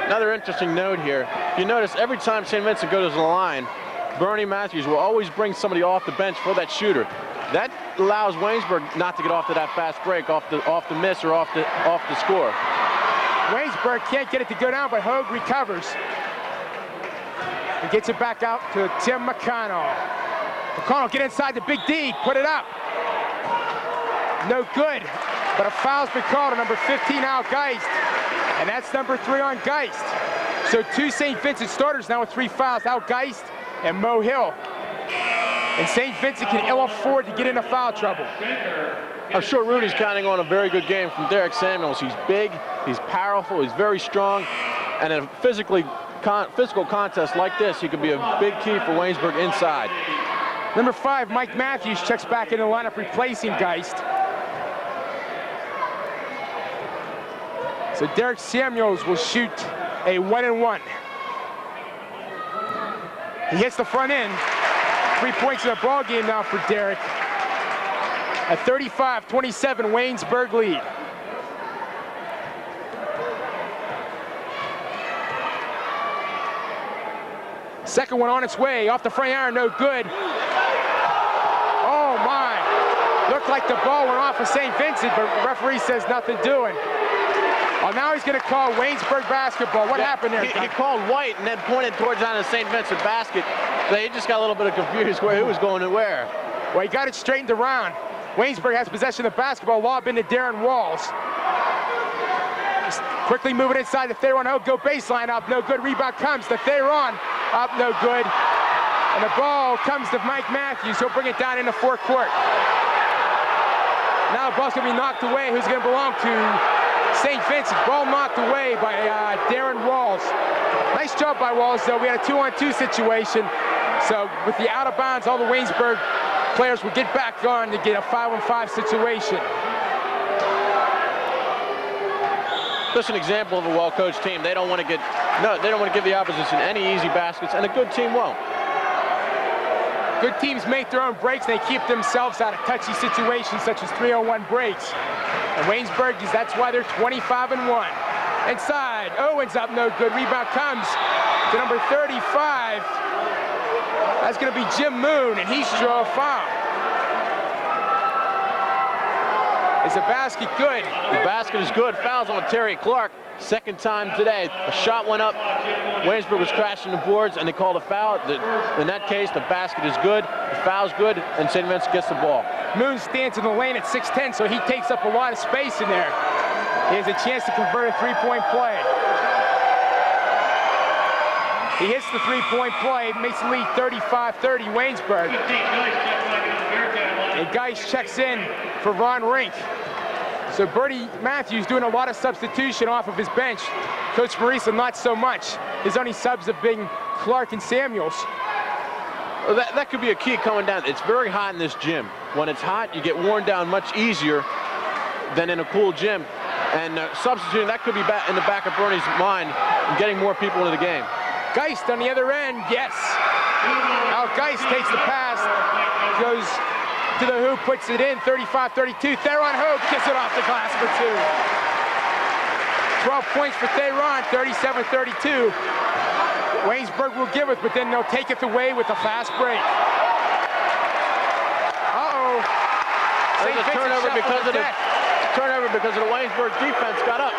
Another interesting note here. If you notice, every time St. Vincent goes to the line, Bernie Matthews will always bring somebody off the bench for that shooter. That allows Waynesburg not to get off to that fast break, off the miss or off the score. Waynesburg can't get it to go down, but Hogue recovers. He gets it back out to Tim McConnell. McConnell, get inside the big D, put it up. No good, but a foul's been called on number 15, Al Geist. And that's number 3 on Geist. So 2 St. Vincent starters now with 3 fouls, Al Geist and Mo Hill. And St. Vincent can ill afford to get into foul trouble. I'm sure Rudy's counting on a very good game from Derek Samuels. He's big, he's powerful, he's very strong, and in a physical contest like this, he could be a big key for Waynesburg inside. Number 5, Mike Matthews, checks back in the lineup, replacing Geist. So Derek Samuels will shoot a 1-and-1. He hits the front end. 3 points in the ball game now for Derek. A 35-27 Waynesburg lead. Second one on its way, off the front iron, no good. Oh my, looked like the ball went off of St. Vincent, but the referee says nothing doing. Oh, now he's gonna call Waynesburg basketball. What happened there? He called white and then pointed towards down the St. Vincent basket. They just got a little bit of confused who was going to where. Well, he got it straightened around. Waynesburg has possession of the basketball, lob into Darren Walls. Just quickly moving inside to Theron Hogue, go baseline up, no good. Rebound comes to Theron, up, no good. And the ball comes to Mike Matthews. He'll bring it down into forecourt. Now the ball's gonna be knocked away. Who's gonna belong to St. Vincent? Ball knocked away by Darren Walls. Nice job by Walls, though. We had a 2-on-2 situation. So with the out of bounds, all the Waynesburg players will get back on to get a 5-on-5 situation. Just an example of a well-coached team. They don't want to give the opposition any easy baskets, and a good team won't. Good teams make their own breaks. They keep themselves out of touchy situations such as 3-on-1 breaks. And Waynesburg, that's why they're 25-1. Inside, Owens up, no good. Rebound comes to number 35. That's going to be Jim Moon, and he's draw a foul. Is the basket good? The basket is good. Fouls on Terry Clark. Second time today. A shot went up. Waynesburg was crashing the boards, and they called a foul. In that case, the basket is good, the foul's good, and St. Vincent gets the ball. Moon stands in the lane at 6'10", so he takes up a lot of space in there. He has a chance to convert a three-point play. He hits the three-point play, makes the lead 35-30 Waynesburg. And Geis checks in for Ron Rink. So Bertie Matthews doing a lot of substitution off of his bench. Coach Marisa not so much. His only subs have been Clark and Samuels. Well, that could be a key coming down. It's very hot in this gym. When it's hot, you get worn down much easier than in a cool gym. And substituting, that could be in the back of Bernie's mind and getting more people into the game. Geist on the other end, yes. Al Geist takes the pass, goes to the hoop, puts it in, 35-32. Theron Hope kicks it off the glass for 2. 12 points for Theron, 37-32. Waynesburg will give it, but then they'll take it away with a fast break. Uh-oh. There's a turnover because of the Waynesburg defense got up.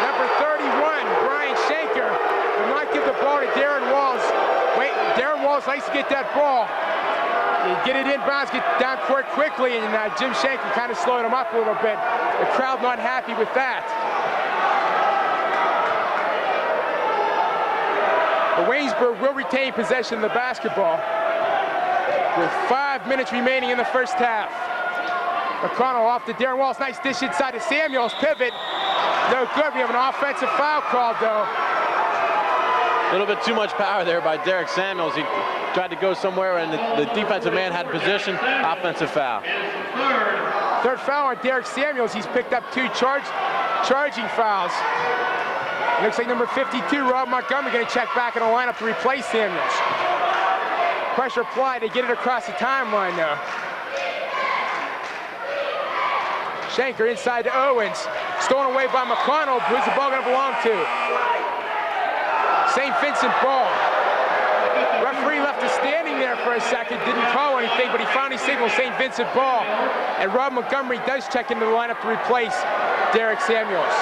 Number 31, Brian Shanker, will not give the ball to Darren Walls. Darren Walls likes to get that ball. Get it inbounds, get down court quickly, and Jim Shanker kind of slowed him up a little bit. The crowd not happy with that. But Waynesburg will retain possession of the basketball with 5 minutes remaining in the first half. McConnell off to Darren Walls, nice dish inside to Samuels, pivot. No good, we have an offensive foul called though. A little bit too much power there by Derek Samuels. He tried to go somewhere and the defensive man had position, offensive foul. Third foul on Derek Samuels. He's picked up 2 charging fouls. Looks like number 52, Rob Montgomery, going to check back in the lineup to replace Samuels. Pressure applied, they get it across the timeline though. Shanker inside to Owens. Stolen away by McConnell. Who's the ball going to belong to? St. Vincent ball. Referee left us standing there for a second, didn't call anything, but he finally signaled St. Vincent ball. And Rob Montgomery does check into the lineup to replace Derek Samuels.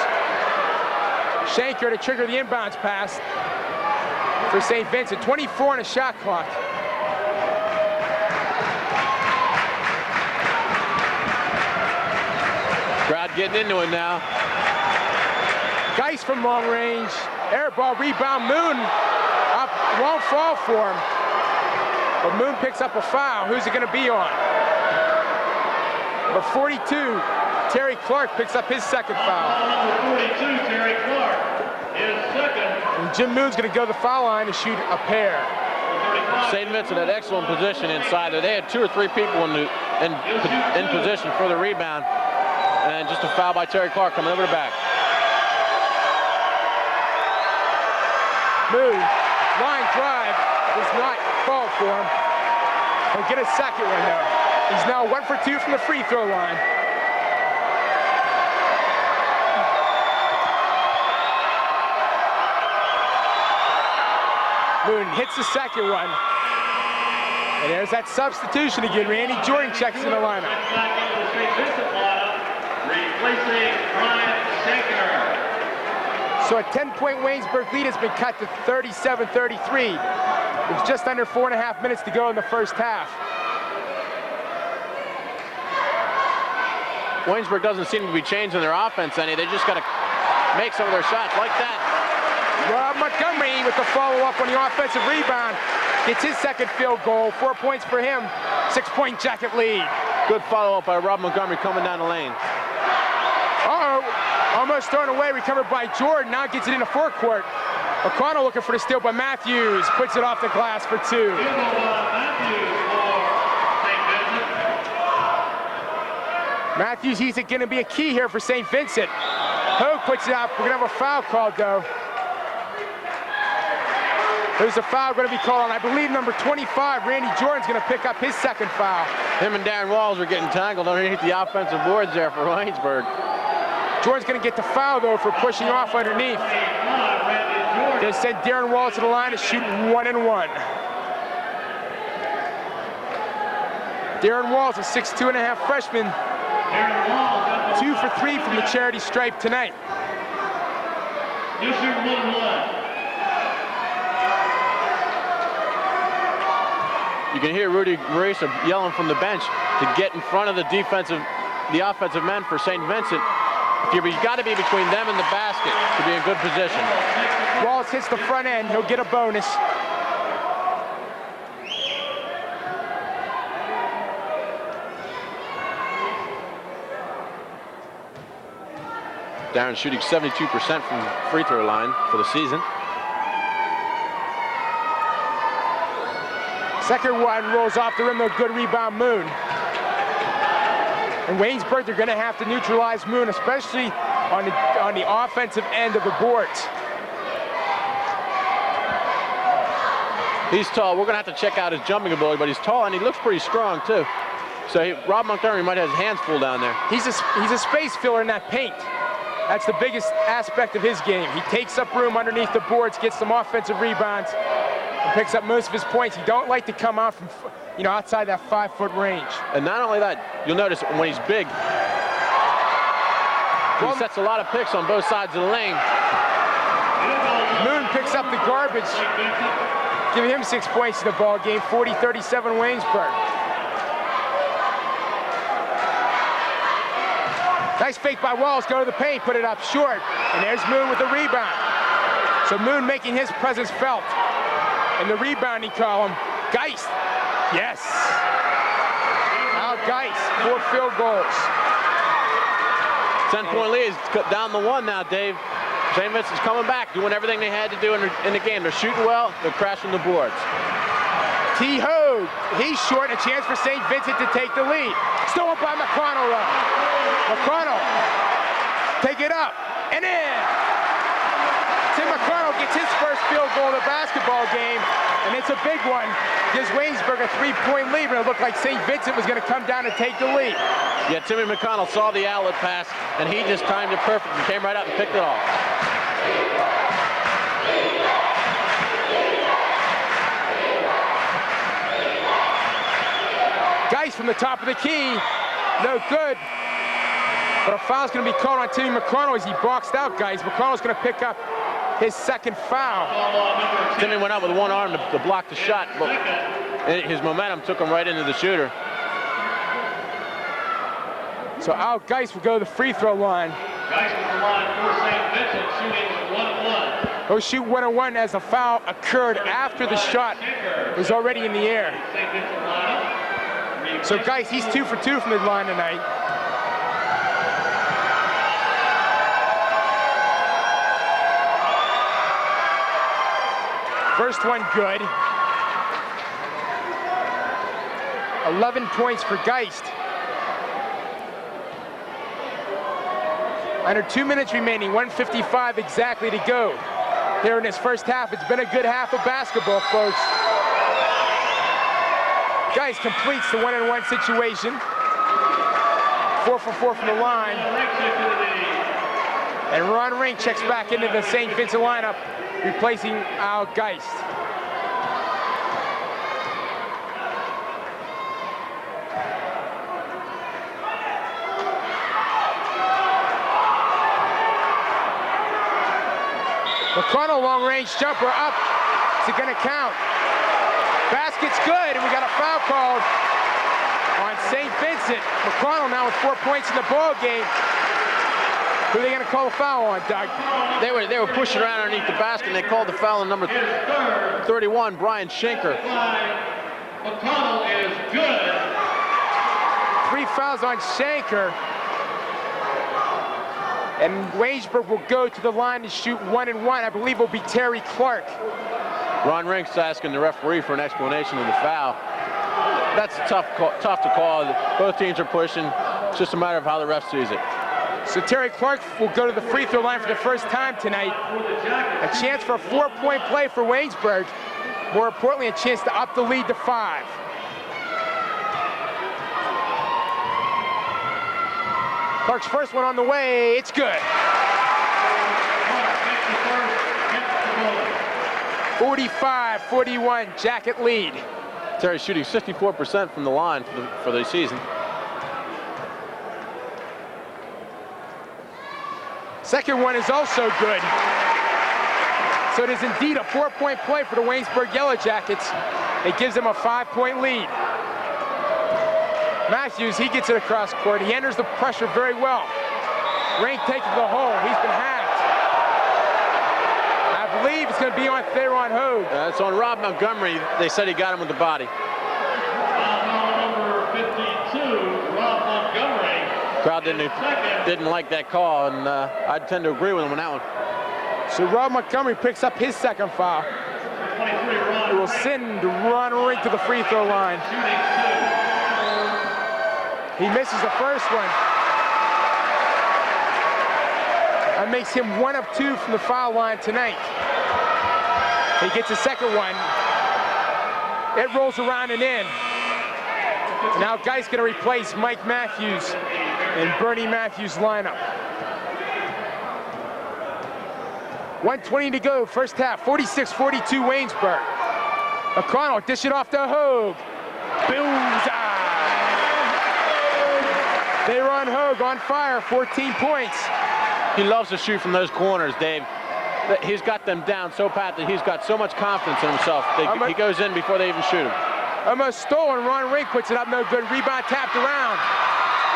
Shanker to trigger the inbounds pass for St. Vincent. 24 on a shot clock. Crowd getting into it now. Geis from long range. Air ball, rebound, Moon. Up, won't fall for him. But Moon picks up a foul. Who's it going to be on? Number 42, Terry Clark picks up his second foul. Number 42, Terry Clark, is second. And Jim Moon's going to go to the foul line to shoot a pair. St. Vincent had excellent position inside there. They had 2 or 3 people in position for the rebound. And just a foul by Terry Clark coming over the back. Moon, line drive, does not fall for him. He'll get a second one though. He's now 1 for 2 from the free throw line. Moon hits the second one. And there's that substitution again. Randy Jordan checks in the lineup. Back into the St. Vincent lineup, replacing Brian Shanker. So a 10-point Waynesburg lead has been cut to 37-33. There's just under 4.5 minutes to go in the first half. Waynesburg doesn't seem to be changing their offense any. They just got to make some of their shots like that. Rob Montgomery with the follow-up on the offensive rebound. Gets his second field goal. 4 points for him. 6-point Jacket lead. Good follow-up by Rob Montgomery coming down the lane. Uh-oh. Almost thrown away. Recovered by Jordan. Now gets it into forecourt. O'Connell looking for the steal by Matthews. Puts it off the glass for 2. Matthews, he's going to be a key here for St. Vincent. Hogue puts it up. We're going to have a foul called, though. There's a foul going to be called on, I believe, number 25. Randy Jordan's going to pick up his second foul. Him and Darren Walls are getting tangled underneath the offensive boards there for Waynesburg. Jordan's going to get the foul, though, for pushing off underneath. They send Darren Walls to the line to shoot 1 and 1. Darren Walls, a 6'2.5" freshman. 2 for 3 from the charity stripe tonight. You shoot 1-1. You can hear Rudy Marisa yelling from the bench to get in front of the defensive the offensive men for St. Vincent, you've got to be between them and the basket to be in good position. Wallace hits the front end. He'll get a bonus. Darren shooting 72% from the free throw line for the season. Second one rolls off the rim, a good rebound, Moon. And Waynesburg, they're going to have to neutralize Moon, especially on the offensive end of the boards. He's tall. We're going to have to check out his jumping ability, but he's tall and he looks pretty strong too. So Rob Montgomery might have his hands full down there. He's a space filler in that paint. That's the biggest aspect of his game. He takes up room underneath the boards, gets some offensive rebounds, and picks up most of his points. He don't like to come out from, outside that 5-foot range. And not only that, you'll notice when he's big, he sets a lot of picks on both sides of the lane. Moon picks up the garbage, giving him 6 points in the ball game. 40-37 Waynesburg. Nice fake by Wallace, go to the paint, put it up short. And there's Moon with the rebound. So Moon making his presence felt. In the rebounding column, Geist, yes. Al Geist, 4 field goals. 10-point lead is down the 1 now, Dave. St. Vincent's coming back, doing everything they had to do in the game. They're shooting well, they're crashing the boards. T. Hogue, he's short, a chance for St. Vincent to take the lead. Stolen by McConnell, though. McConnell, take it up, and in. Tim McConnell gets his first field goal of the basketball game, and it's a big one. Gives Waynesburg a 3-point lead, but it looked like St. Vincent was going to come down and take the lead. Yeah, Timmy McConnell saw the outlet pass, and he just timed it perfect and came right up and picked it off. Geist from the top of the key, no good. But a foul's going to be called on Timmy McConnell as he boxed out Geist. McConnell's going to pick up his second foul. Timmy went out with one arm to block the shot, but his momentum took him right into the shooter. So Al Geist will go to the free throw line. Geist at the line for St. Vincent, shooting 1-1. He'll shoot 1-1 as the foul occurred after the shot was already in the air. St. Vincent lineup. So Geist, he's 2 for 2 from the line tonight. First one good. 11 points for Geist. Under 2 minutes remaining, 1:55 exactly to go. Here in this first half, it's been a good half of basketball, folks. Geist completes the 1-on-1 situation. 4 for 4 from the line. And Ron Ring checks back into the St. Vincent lineup, replacing Al Geist. McConnell, long-range jumper up. Is it gonna count? Basket's good, and we got a foul called on St. Vincent. McConnell now with 4 points in the ball game. Who are they gonna call a foul on, Doug? They were pushing around underneath the basket, and they called the foul on number 31, Brian Schenker. McConnell is good. 3 fouls on Schenker. And Waynesburg will go to the line to shoot 1-1. I believe it will be Terry Clark. Ron Rink's asking the referee for an explanation of the foul. That's tough to call. Both teams are pushing. It's just a matter of how the ref sees it. So Terry Clark will go to the free throw line for the first time tonight. A chance for a 4-point play for Waynesburg. More importantly, a chance to up the lead to 5. Clark's first one on the way, it's good. 45-41, Jacket lead. Terry's shooting 64% from the line for the season. Second one is also good. So it is indeed a 4-point play for the Waynesburg Yellow Jackets. It gives them a 5-point lead. Matthews, he gets it across court. He enters the pressure very well. Rank takes the hole. He's been hacked. I believe it's going to be on Theron Hogue. It's on Rob Montgomery. They said he got him with the body. Number 52, Rob Montgomery. Crowd didn't like that call, and I tend to agree with him on that one. So Rob Montgomery picks up his second foul. 23, Ron It will send Ron Rink to the free throw line. He misses the first one. That makes him 1 of 2 from the foul line tonight. He gets a second one. It rolls around and in. Now Geist going to replace Mike Matthews in Bernie Matthews' lineup. 1:20 to go, first half, 46-42 Waynesburg. McConnell dish it off to Hogue. Bullseye! Theron Hogue on fire, 14 points. He loves to shoot from those corners, Dave. He's got them down so pat that he's got so much confidence in himself. He goes in before they even shoot him. Almost stolen, Ron Rink puts it up, no good. Rebound tapped around.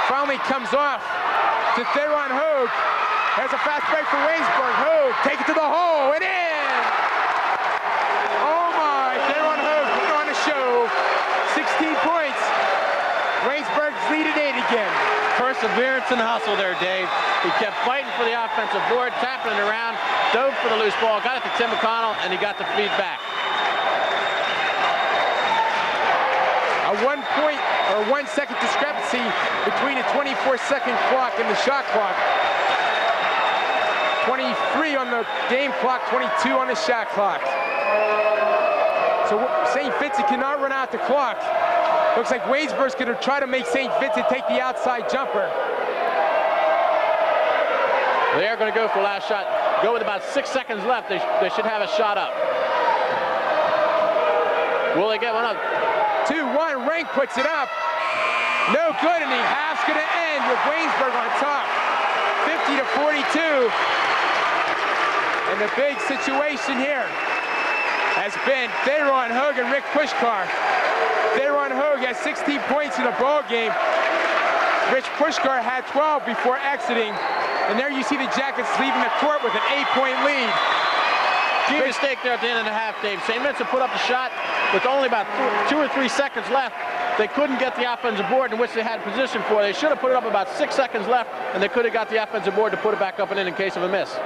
Finally comes off to Theron Hogue. There's a fast break for Waynesburg. Hogue, take it to the hole, and in! Oh my, Theron Hogue put on a show. 16 points. Waynesburg's lead at 8 again. Perseverance and hustle there, Dave. He kept fighting for the offensive board, tapping it around, dove for the loose ball, got it to Tim McConnell, and he got the feed back. A 1 point or 1 second discrepancy between a 24-second clock and the shot clock. 23 on the game clock, 22 on the shot clock. So St. Vincent cannot run out the clock. Looks like Waynesburg's going to try to make St. Vincent take the outside jumper. They are going to go for last shot. Go with about 6 seconds left. They should have a shot up. Will they get one up? 2-1, Rank puts it up. No good, and the half's going to end with Waynesburg on top. 50-42. And the big situation here has been Theron Hogue and Rick Pushkar. Theron Hogue has 16 points in the ball game. Rich Pushkar had 12 before exiting. And there you see the Jackets leaving the court with an 8-point lead. Key mistake there at the end of the half, Dave. St. Vincent put up a shot with only about 2 or 3 seconds left. They couldn't get the offensive board in which they had position for. They should have put it up about 6 seconds left, and they could have got the offensive board to put it back up and in case of a miss.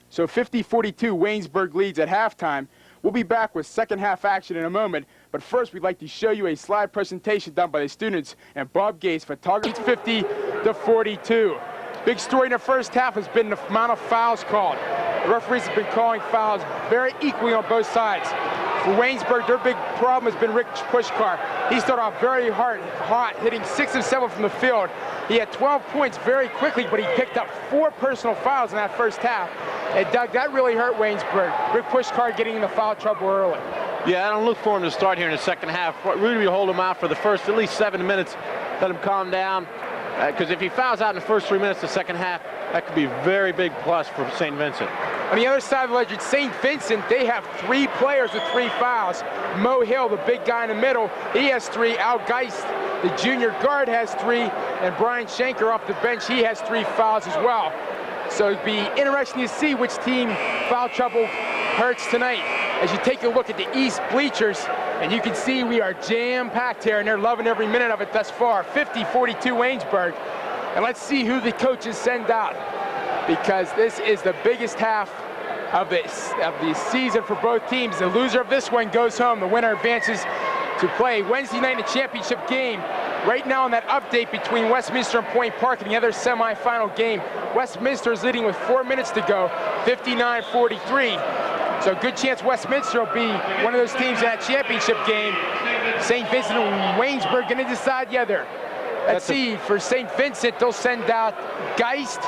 So 50-42, Waynesburg leads at halftime. We'll be back with second half action in a moment, but first we'd like to show you a slide presentation done by the students and Bob Gates, photography. 50-42. Big story in the first half has been the amount of fouls called. The referees have been calling fouls very equally on both sides. For Waynesburg, their big problem has been Rick Pushkar. He started off very hot, hitting 6 of 7 from the field. He had 12 points very quickly, but he picked up 4 personal fouls in that first half. And Doug, that really hurt Waynesburg. Rick Pushkar getting into foul trouble early. Yeah, I don't look for him to start here in the second half. Really hold him out for the first at least 7 minutes. Let him calm down. Because if he fouls out in the first 3 minutes of the second half, that could be a very big plus for St. Vincent. On the other side of the ledger, St. Vincent, they have 3 players with 3 fouls. Mo Hill, the big guy in the middle, he has 3. Al Geist, the junior guard, has 3. And Brian Schenker off the bench, he has 3 fouls as well. So it'd be interesting to see which team foul trouble hurts tonight. As you take a look at the East bleachers, and you can see we are jam-packed here, and they're loving every minute of it thus far. 50-42 Waynesburg. And let's see who the coaches send out, because this is the biggest half of the season for both teams. The loser of this one goes home. The winner advances to play Wednesday night in the championship game. Right now in that update between Westminster and Point Park in the other semifinal game, Westminster is leading with 4 minutes to go, 59-43. So good chance Westminster will be one of those teams in that championship game. St. Vincent and Waynesburg going to decide the other. Let's see, for St. Vincent, they'll send out Geist,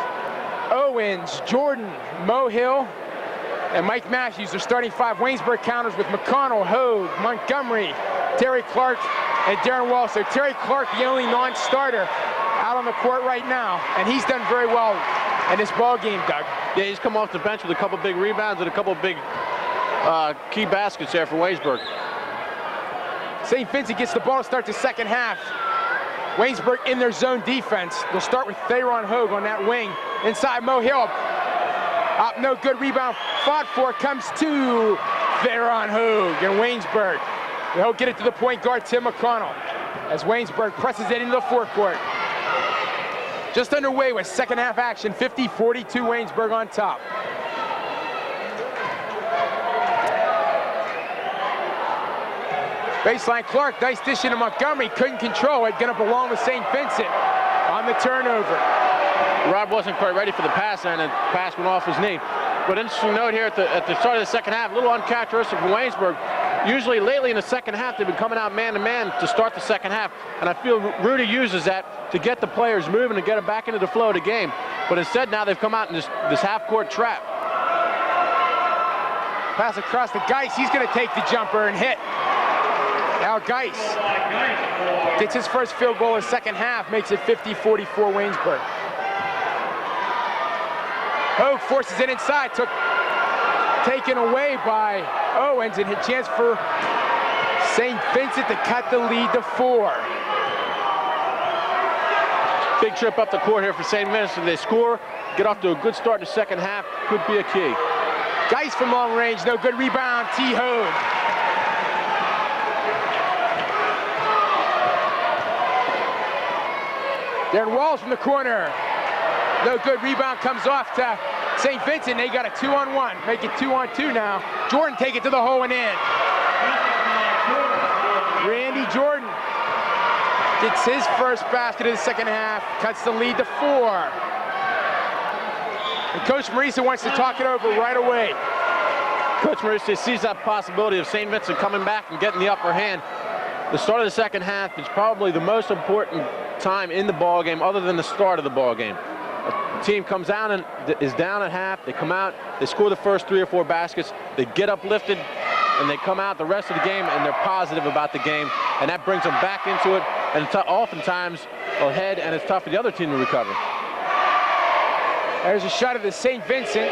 Owens, Jordan, Mo Hill, and Mike Matthews. They're starting 5 Waynesburg counters with McConnell, Hogue, Montgomery, Terry Clark, and Darren Wall. So Terry Clark, the only non-starter out on the court right now, and he's done very well in this ball game, Doug. Yeah, he's come off the bench with a couple big rebounds and a couple big key baskets there for Waynesburg. St. Vincent gets the ball to start the second half. Waynesburg in their zone defense. They'll start with Theron Hogue on that wing. Inside Mo Hill. Up, no good rebound. Fought for, comes to Theron Hogue and Waynesburg. They'll get it to the point guard, Tim McConnell, as Waynesburg presses it into the forecourt. Just underway with second half action, 50-42 Waynesburg on top. Baseline Clark, nice dish into Montgomery, couldn't control it, gonna belong to St. Vincent on the turnover. Rob wasn't quite ready for the pass, and the pass went off his knee. But interesting note here at the start of the second half, a little uncharacteristic for Waynesburg. Usually lately in the second half, they've been coming out man-to-man to start the second half. And I feel Rudy uses that to get the players moving and get them back into the flow of the game. But instead now they've come out in this half-court trap. Pass across to Geis, he's gonna take the jumper and hit. Now Geis gets his first field goal in the second half, makes it 50-44 Waynesburg. Hogue forces it inside, taken away by Owens, and a chance for St. Vincent to cut the lead to 4. Big trip up the court here for St. Vincent. They score, get off to a good start in the second half, could be a key. Geis from long range, no good rebound, T. Hogue. Darren Walls from the corner. No good rebound, comes off to St. Vincent. They got a 2-on-1, make it 2-on-2 now. Jordan take it to the hole and in. Randy Jordan gets his first basket of the second half, cuts the lead to 4. And Coach Marisa wants to talk it over right away. Coach Marisa sees that possibility of St. Vincent coming back and getting the upper hand. The start of the second half is probably the most important time in the ball game other than the start of the ball game. A team comes down and is down at half, they come out, they score the first 3 or 4 baskets, they get uplifted, and they come out the rest of the game and they're positive about the game, and that brings them back into it, and oftentimes ahead, and it's tough for the other team to recover. There's a shot of the St. Vincent.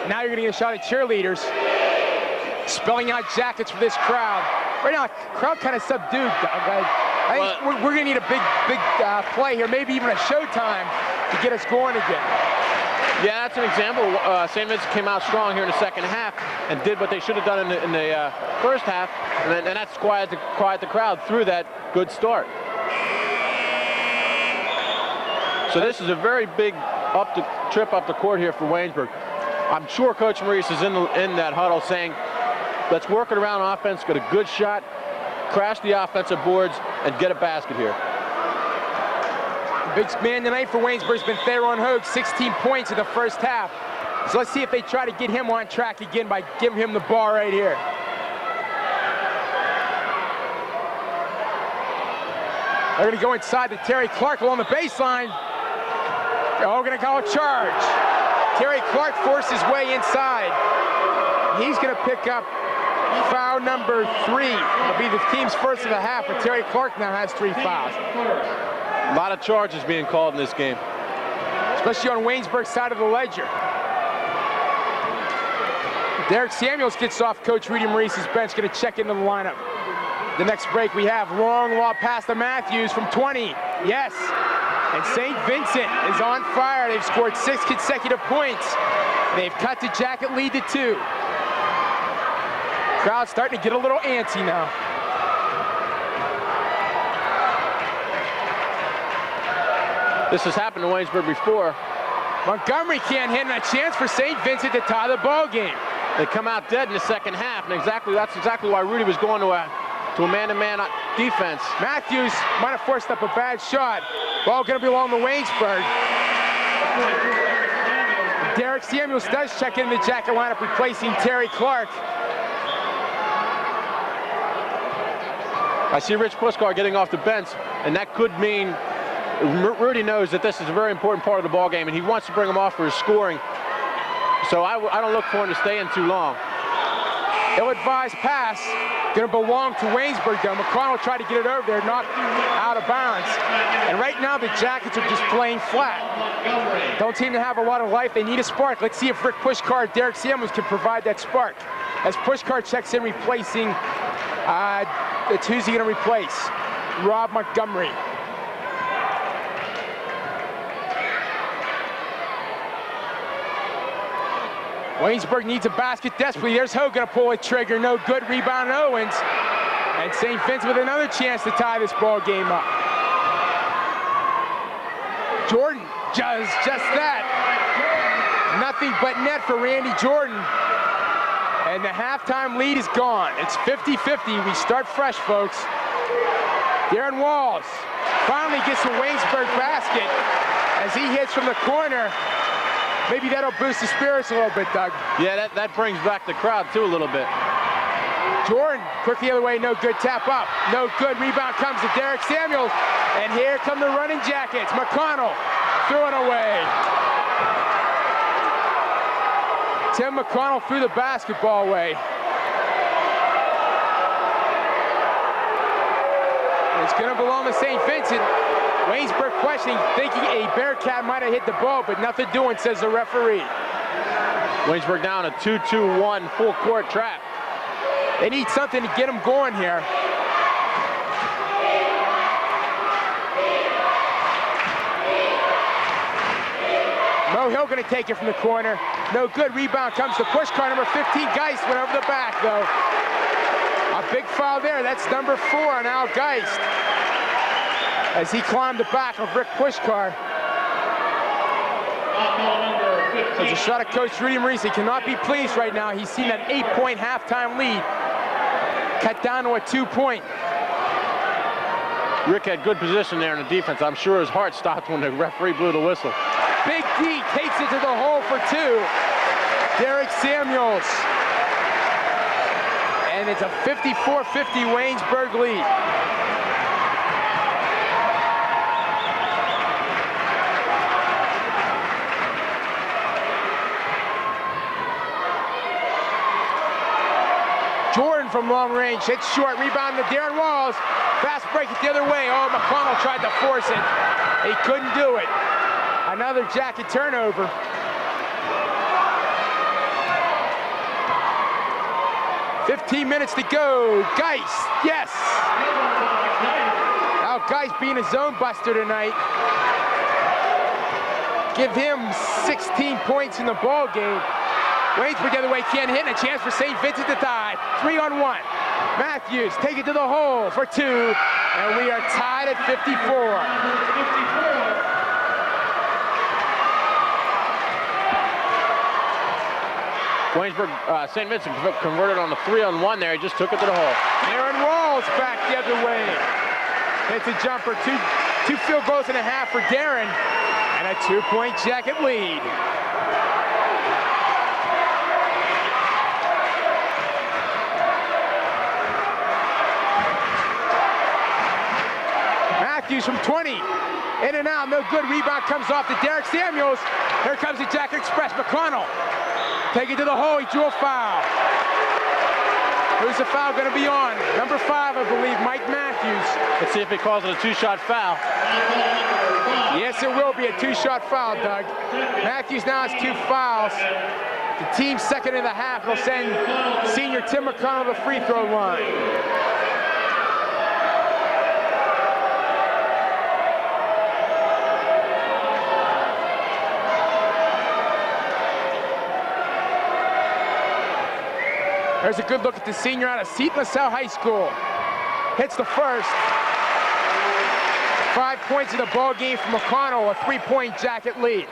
Now you're gonna get a shot at cheerleaders. Spelling out jackets for this crowd. Right now, the crowd kind of subdued, Doug. I think we're gonna need a big play here, maybe even a showtime to get us going again. Yeah, that's an example. St. Vincent came out strong here in the second half and did what they should have done in the first half, and that's quiet the crowd through that good start. So this is a very big trip up the court here for Waynesburg. I'm sure Coach Maurice is in that huddle saying, let's work it around offense, get a good shot, crash the offensive boards, and get a basket here. The big man tonight for Waynesburg has been Theron Hogue, 16 points in the first half. So let's see if they try to get him on track again by giving him the ball right here. They're gonna go inside to Terry Clark along the baseline. They're all gonna call a charge. Terry Clark forced his way inside. He's gonna pick up foul number 3. It'll be the team's first of the half, but Terry Clark now has 3 fouls. A lot of charges being called in this game. Especially on Waynesburg's side of the ledger. Derek Samuels gets off Coach Rudy Maurice's bench, gonna check into the lineup. The next break we have long pass to Matthews from 20, yes. And St. Vincent is on fire. They've scored 6 consecutive points. They've cut the Jacket lead to 2. Crowd's starting to get a little antsy now. This has happened to Waynesburg before. Montgomery can't hit, and a chance for St. Vincent to tie the ball game. They come out dead in the second half, and that's exactly why Rudy was going to a man-to-man defense. Matthews might have forced up a bad shot. Ball gonna belong to Waynesburg. Derek Samuels does check in the Jacket lineup, replacing Terry Clark. I see Rich Puskar getting off the bench, and that could mean Rudy knows that this is a very important part of the ball game, and he wants to bring him off for his scoring. So I don't look for him to stay in too long. Ill-advised pass, gonna belong to Waynesburg though. McConnell tried to get it over there, knocked out of bounds. And right now the Jackets are just playing flat. Don't seem to have a lot of life, they need a spark. Let's see if Rick Pushkar, Derek Samuels can provide that spark. As Pushkar checks in, replacing who's he going to replace? Rob Montgomery. Waynesburg needs a basket desperately. There's Hogue going to pull a trigger. No good. Rebound Owens. And St. Vincent with another chance to tie this ball game up. Jordan does just that. Nothing but net for Randy Jordan. And the halftime lead is gone. It's 50-50. We start fresh, folks. Darren Walls finally gets a Waynesburg basket as he hits from the corner. Maybe that'll boost the spirits a little bit, Doug. Yeah, that brings back the crowd, too, a little bit. Jordan, quick the other way, no good, tap up. No good, rebound comes to Derek Samuels. And here come the running Jackets. McConnell throwing away. Tim McConnell threw the basketball away. It's gonna belong to St. Vincent. Waynesburg questioning, thinking a Bearcat might have hit the ball, but nothing doing, says the referee. Waynesburg down a 2-2-1 full court trap. They need something to get them going here. Mo Hill gonna take it from the corner. No good, rebound comes to push car number 15. Geist went over the back though. A big foul there, that's number 4 on Al Geist. As he climbed the back of Rick Pushkar. There's a shot at Coach Rudy Maurice. He cannot be pleased right now. He's seen an 8-point halftime lead cut down to a 2-point. Rick had good position there in the defense. I'm sure his heart stopped when the referee blew the whistle. Big D takes it to the hole for 2. Derek Samuels. And it's a 54-50 Waynesburg lead. Jordan from long range, hits short, rebound to Darren Walls. Fast break it the other way. Oh, McConnell tried to force it. He couldn't do it. Another Jacket turnover. $15 minutes to go. Geist, yes. Now Geist being a zone buster tonight. Give him 16 points in the ball game. Waynesburg the other way, can't hit, and a chance for St. Vincent to tie. 3-on-1. Matthews take it to the hole for 2, and we are tied at 54. Waynesburg, St. Vincent converted on the 3-on-1 there. He just took it to the hole. Darren Walls back the other way. Hits a jumper, two field goals and a half for Darren, and a 2-point Jacket lead. Matthews from 20, in and out, no good. Rebound comes off to Derek Samuels. Here comes the Jacket Express. McConnell take it to the hole. He drew a foul. Who's the foul going to be on? Number 5, I believe, Mike Matthews. Let's see if he calls it a 2-shot foul. Yes, it will be a 2-shot foul, Doug. Matthews now has 2 fouls. The team's second in the half will send senior Tim McConnell to the free throw line. There's a good look at the senior out of Seton LaSalle High School. Hits the first. 5 points in the ball game for McConnell, a 3-point Jacket lead.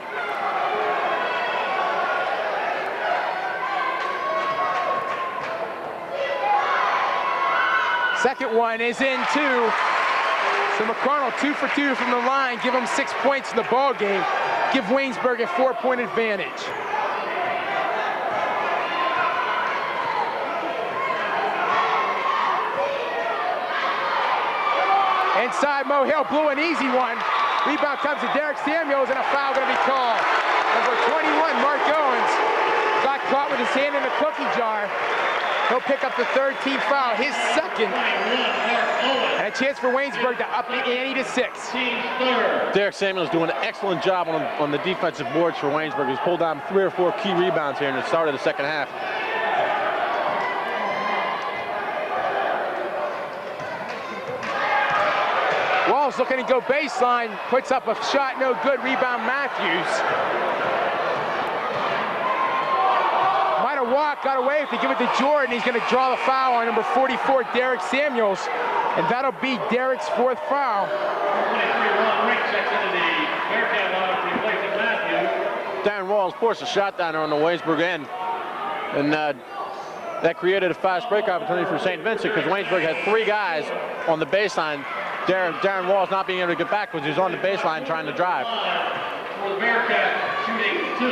Second one is in 2. So McConnell 2 for 2 from the line, give him 6 points in the ball game. Give Waynesburg a 4-point advantage. Inside, Mo Hill blew an easy one. Rebound comes to Derek Samuels, and a foul going to be called. Number 21, Mark Owens, got caught with his hand in the cookie jar. He'll pick up the 3rd team foul, his second. And a chance for Waynesburg to up the ante to 6. Derek Samuels doing an excellent job on the defensive boards for Waynesburg. He's pulled down 3 or 4 key rebounds here in the start of the second half. Wells looking to go baseline, puts up a shot, no good. Rebound Matthews. Might have walked, got away. If they give it to Jordan, he's going to draw the foul on number 44, Derek Samuels, and that'll be Derek's 4th foul. 23-1, Rick checks into the Bearcat lineup, replacing Matthews. Darren Walls forced a shot down there on the Waynesburg end, and that created a fast break opportunity for St. Vincent because Waynesburg had 3 guys on the baseline. Darren Walls not being able to get back because he was on the baseline trying to drive. For the Bearcats, shooting 2.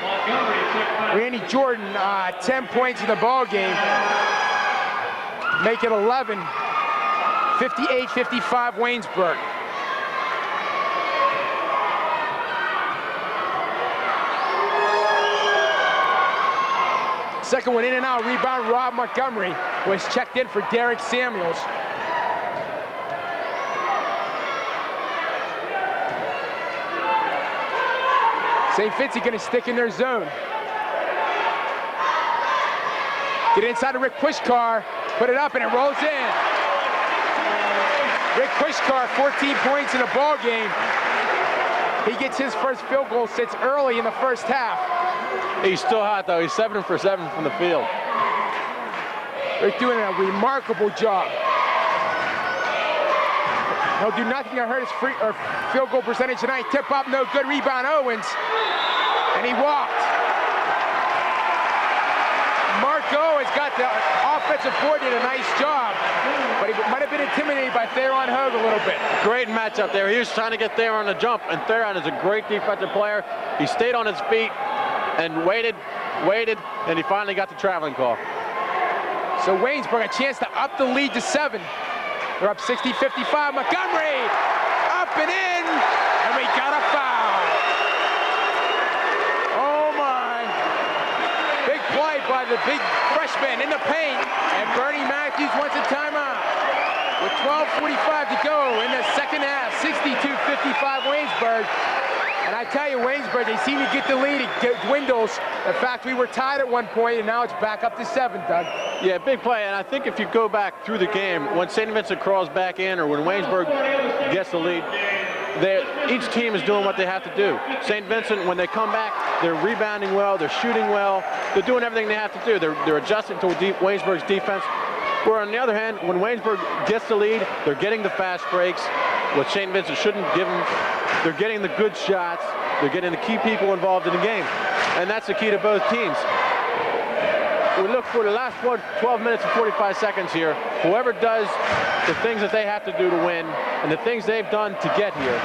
Montgomery checked back. Randy Jordan, 10 points in the ball game. Make it 11. 58-55 Waynesburg. Second one in and out, rebound Rob Montgomery was checked in for Derek Samuels. St. Vincent gonna stick in their zone. Get inside of Rick Pushkar, put it up and it rolls in. Rick Pushkar, 14 points in the ball game. He gets his first field goal, sits early in the first half. He's still hot though, he's 7 for 7 from the field. They're doing a remarkable job. He'll do nothing to hurt his field goal percentage tonight. Tip up, no good, rebound Owens. And he walked. Mark Owens got the offensive board, did a nice job. But he might have been intimidated by Theron Hogue a little bit. Great matchup there. He was trying to get Theron on the jump, and Theron is a great defensive player. He stayed on his feet and waited, and he finally got the traveling call. So Waynesburg a chance to up the lead to 7. They're up 60-55. Montgomery up and in, and we got a foul. Oh my. Big play by the big freshman in the paint, and Bernie Matthews wants a timeout. With 12:45 to go in the second half, 62-55 Waynesburg. And I tell you, Waynesburg, they seem to get the lead. It dwindles. In fact, we were tied at one point, and now it's back up to 7, Doug. Yeah, big play, and I think if you go back through the game, when St. Vincent crawls back in or when Waynesburg gets the lead, each team is doing what they have to do. St. Vincent, when they come back, they're rebounding well, they're shooting well, they're doing everything they have to do. They're adjusting to Waynesburg's defense. Where on the other hand, when Waynesburg gets the lead, they're getting the fast breaks, which St. Vincent shouldn't give them. They're getting the good shots. They're getting the key people involved in the game. And that's the key to both teams. We look for the last 12 minutes and 45 seconds here. Whoever does the things that they have to do to win and the things they've done to get here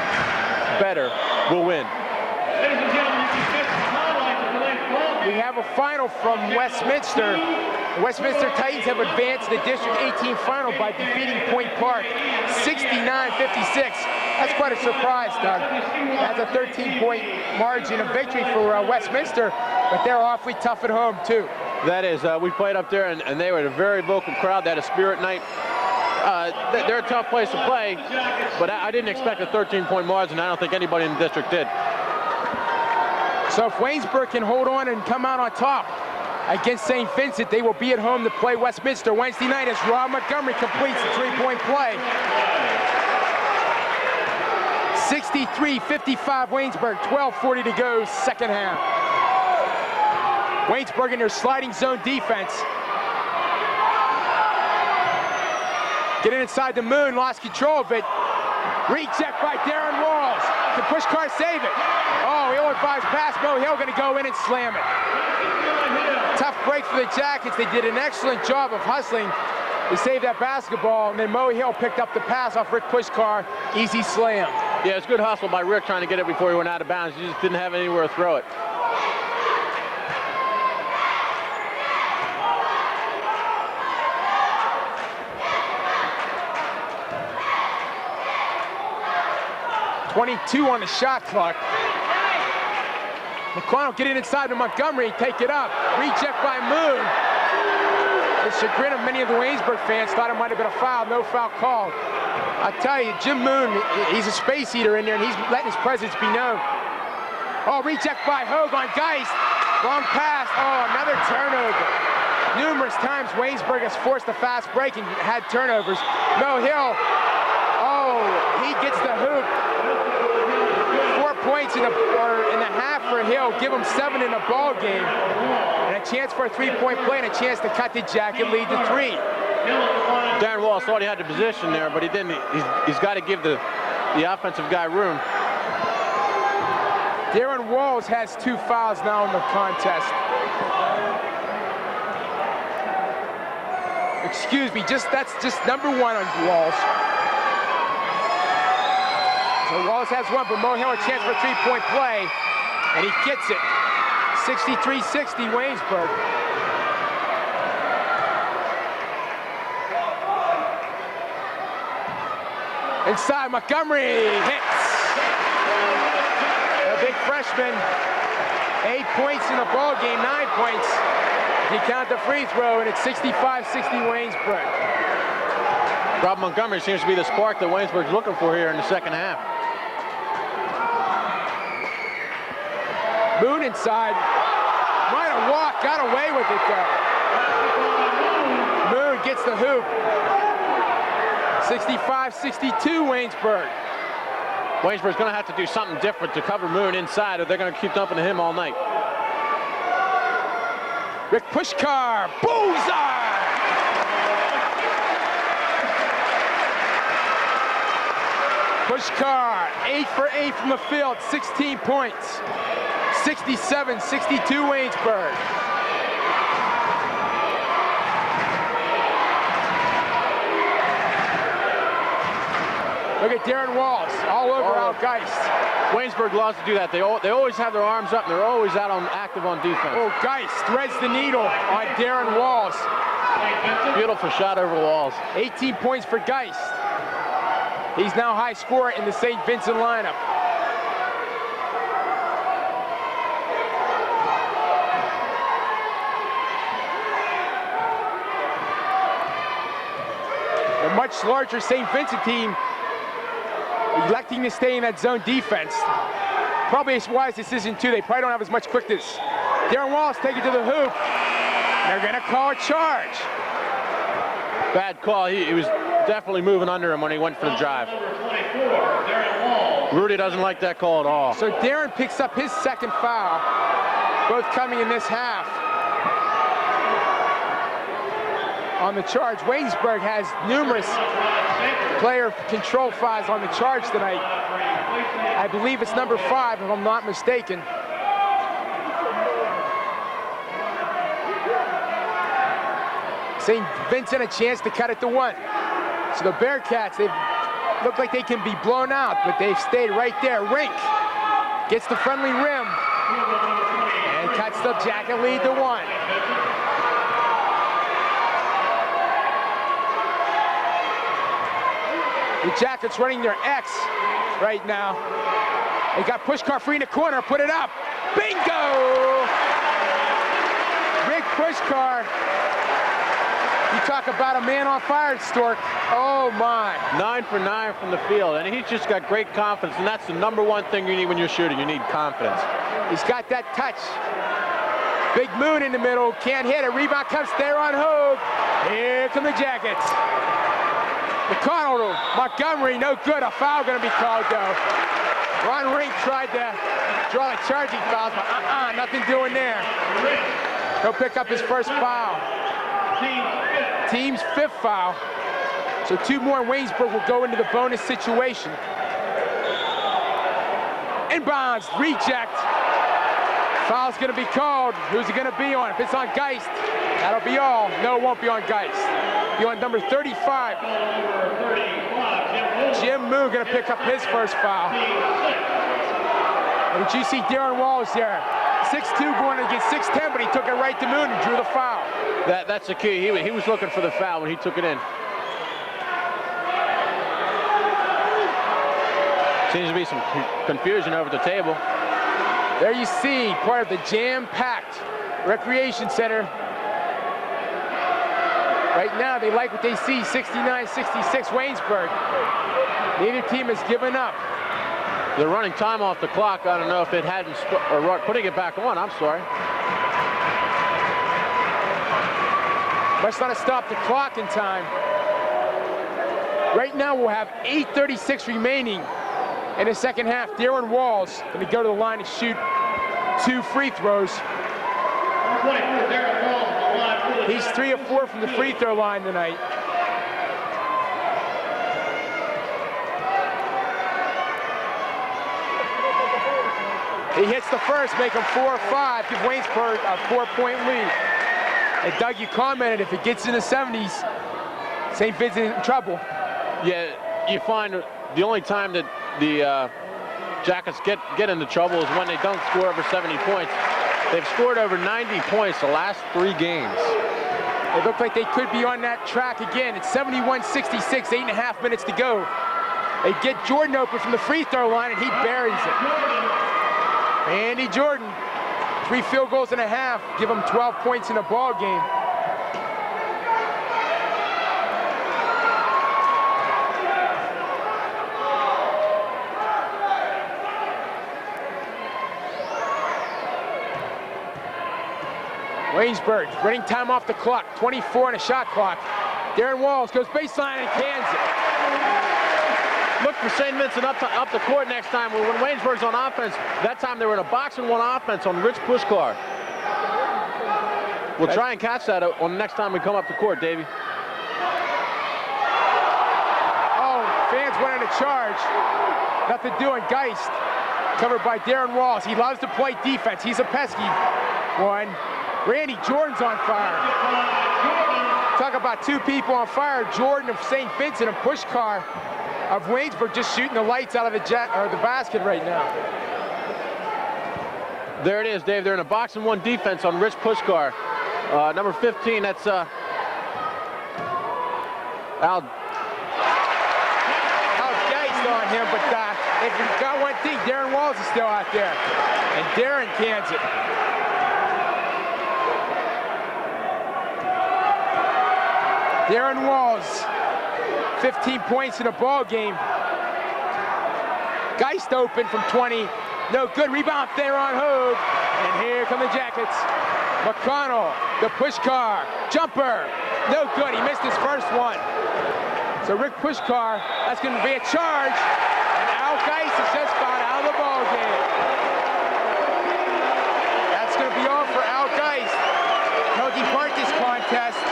better will win. Ladies and gentlemen, you can catch the highlights of tonight's ball game. We have a final from Westminster. The Westminster Titans have advanced to the District 18 final by defeating Point Park 69-56. That's quite a surprise, Doug. That's a 13-point margin of victory for Westminster, but they're awfully tough at home, too. That is, we played up there, and they were a very vocal crowd. They had a spirit night. They're a tough place to play, but I didn't expect a 13-point margin. I don't think anybody in the district did. So if Waynesburg can hold on and come out on top against St. Vincent, they will be at home to play Westminster Wednesday night as Rob Montgomery completes the 3-point play. 63-55 Waynesburg, 12:40 to go, second half. Waynesburg in their sliding zone defense. Getting inside the moon, lost control of it. Recheck by Darren Walls. Can Pushkar save it? Oh, ill-advised pass. Mo Hill going to go in and slam it. Tough break for the Jackets. They did an excellent job of hustling to save that basketball, and then Mo Hill picked up the pass off Rick Pushkar. Easy slam. Yeah, it's good hustle by Rick trying to get it before he went out of bounds. He just didn't have anywhere to throw it. .22 on the shot clock. McConnell getting inside to Montgomery, take it up. Reject by Moon. The chagrin of many of the Waynesburg fans thought it might have been a foul, no foul called. I tell you, Jim Moon, he's a space eater in there, and he's letting his presence be known. Oh, reject by Hogue on Geist. Wrong pass. Oh, another turnover. Numerous times Waynesburg has forced a fast break and had turnovers. Mo Hill. Oh, He gets the hoop. 4 points in the half for Hill. Give him 7 in the ball game. And a chance for a 3-point play and a chance to cut the Jacket lead to 3. Darren Wallace thought he had the position there, but he didn't. He's got to give the offensive guy room. Darren Walls has 2 fouls now in the contest. Excuse me, that's just number 1 on Walls. So Walls has 1, but Mo Hill a chance for a 3-point play, and he gets it. 63-60 Waynesburg. Inside, Montgomery hits. The big freshman, 8 points in the ball game, 9 points. You count the free throw, and it's 65-60 Waynesburg. Rob Montgomery seems to be the spark that Waynesburg's looking for here in the second half. Moon inside. Might have walked, got away with it though. Moon gets the hoop. 65-62 Waynesburg. Waynesburg's going to have to do something different to cover Moon inside, or they're going to keep dumping to him all night. Rick Pushkar, bullseye! Pushkar, 8 for 8 from the field, 16 points. 67-62 Waynesburg. Look at Darren Walls, all over Al Geist. Waynesburg loves to do that. They always have their arms up, and they're always active on defense. Oh, Geist threads the needle on Darren Walls. Beautiful shot over Walls. 18 points for Geist. He's now high scorer in the St. Vincent lineup. The much larger St. Vincent team electing to stay in that zone defense. Probably a wise decision too. They probably don't have as much quickness. Darren Wallace take it to the hoop. They're gonna call a charge. Bad call. He was definitely moving under him when he went for the drive. Rudy doesn't like that call at all. So Darren picks up his second foul, both coming in this half. On the charge, Waynesburg has numerous player control fouls on the charge tonight. I believe it's number 5, if I'm not mistaken. St. Vincent a chance to cut it to 1. So the Bearcats, they look like they can be blown out, but they've stayed right there. Rink gets the friendly rim and cuts the Jacket lead to 1. The Jackets running their X right now. They got Pushkar free in the corner, put it up. Bingo! Rick Pushkar. You talk about a man on fire, Stork. Oh my. 9 for 9 from the field, and he's just got great confidence, and that's the number 1 thing you need when you're shooting. You need confidence. He's got that touch. Big Moon in the middle, can't hit it. Rebound comes there on Hogue. Here come the Jackets. McConnell, Montgomery, no good. A foul going to be called, though. Ron Rink tried to draw the charging fouls, but nothing doing there. He'll pick up his first foul. Team's 5th foul. So 2 more, and Waynesburg will go into the bonus situation. Inbounds, reject. Foul's going to be called. Who's it going to be on? If it's on Geist, that'll be all. No, it won't be on Geist. Be on number 35. Jim Moon going to pick up his first foul. And did you see Darren Wallace there? 6'2", going against 6'10", but he took it right to Moon and drew the foul. That's the key. He was looking for the foul when he took it in. Seems to be some confusion over the table. There you see part of the jam-packed recreation center. Right now, they like what they see, 69-66 Waynesburg. Neither team has given up. They're running time off the clock. I don't know if it hadn't, or putting it back on, I'm sorry. Must not have stopped the clock in time. Right now we'll have 8:36 remaining in the second half. Darren Walls going to go to the line and shoot 2 free throws. He's 3 of 4 from the free throw line tonight. He hits the first, make him 4-5, give Waynesburg a 4-point lead. And Doug, you commented if it gets in the 70s, St. Vincent in trouble. Yeah, you find the only time that the Jackets get into trouble is when they don't score over 70 points. They've scored over 90 points the last 3 games. It looked like they could be on that track again. It's 71-66, 8.5 minutes to go. They get Jordan open from the free throw line, and he buries it. Andy Jordan, 3 field goals and a half, give him 12 points in a ball game. Waynesburg running time off the clock, 24 on a shot clock. Darren Walls goes baseline and cans it. Look for St. Vincent up the court next time. When Waynesburg's on offense, that time they were in a box-and-1 offense on Rich Pushkar. We'll try and catch that on the next time we come up the court, Davey. Oh, fans wanted a charge. Nothing doing. Geist covered by Darren Walls. He loves to play defense. He's a pesky one. Randy Jordan's on fire. Talk about 2 people on fire. Jordan of St. Vincent and Pushkar of Waynesburg just shooting the lights out of the basket right now. There it is, Dave. They're in a box-and-1 defense on Rich Pushkar. Number 15, that's Al Geist on him, but if you've got one thing, Darren Walls is still out there. And Darren cans it. Darren Walls, 15 points in a ball game. Geist open from 20. No good. Rebound there on Hogue. And here come the Jackets. McConnell, the Pushkar. Jumper. No good. He missed his first one. So Rick Pushkar, that's going to be a charge. And Al Geist is just got out of the ball game. That's going to be all for Al Geist. He'll depart this contest.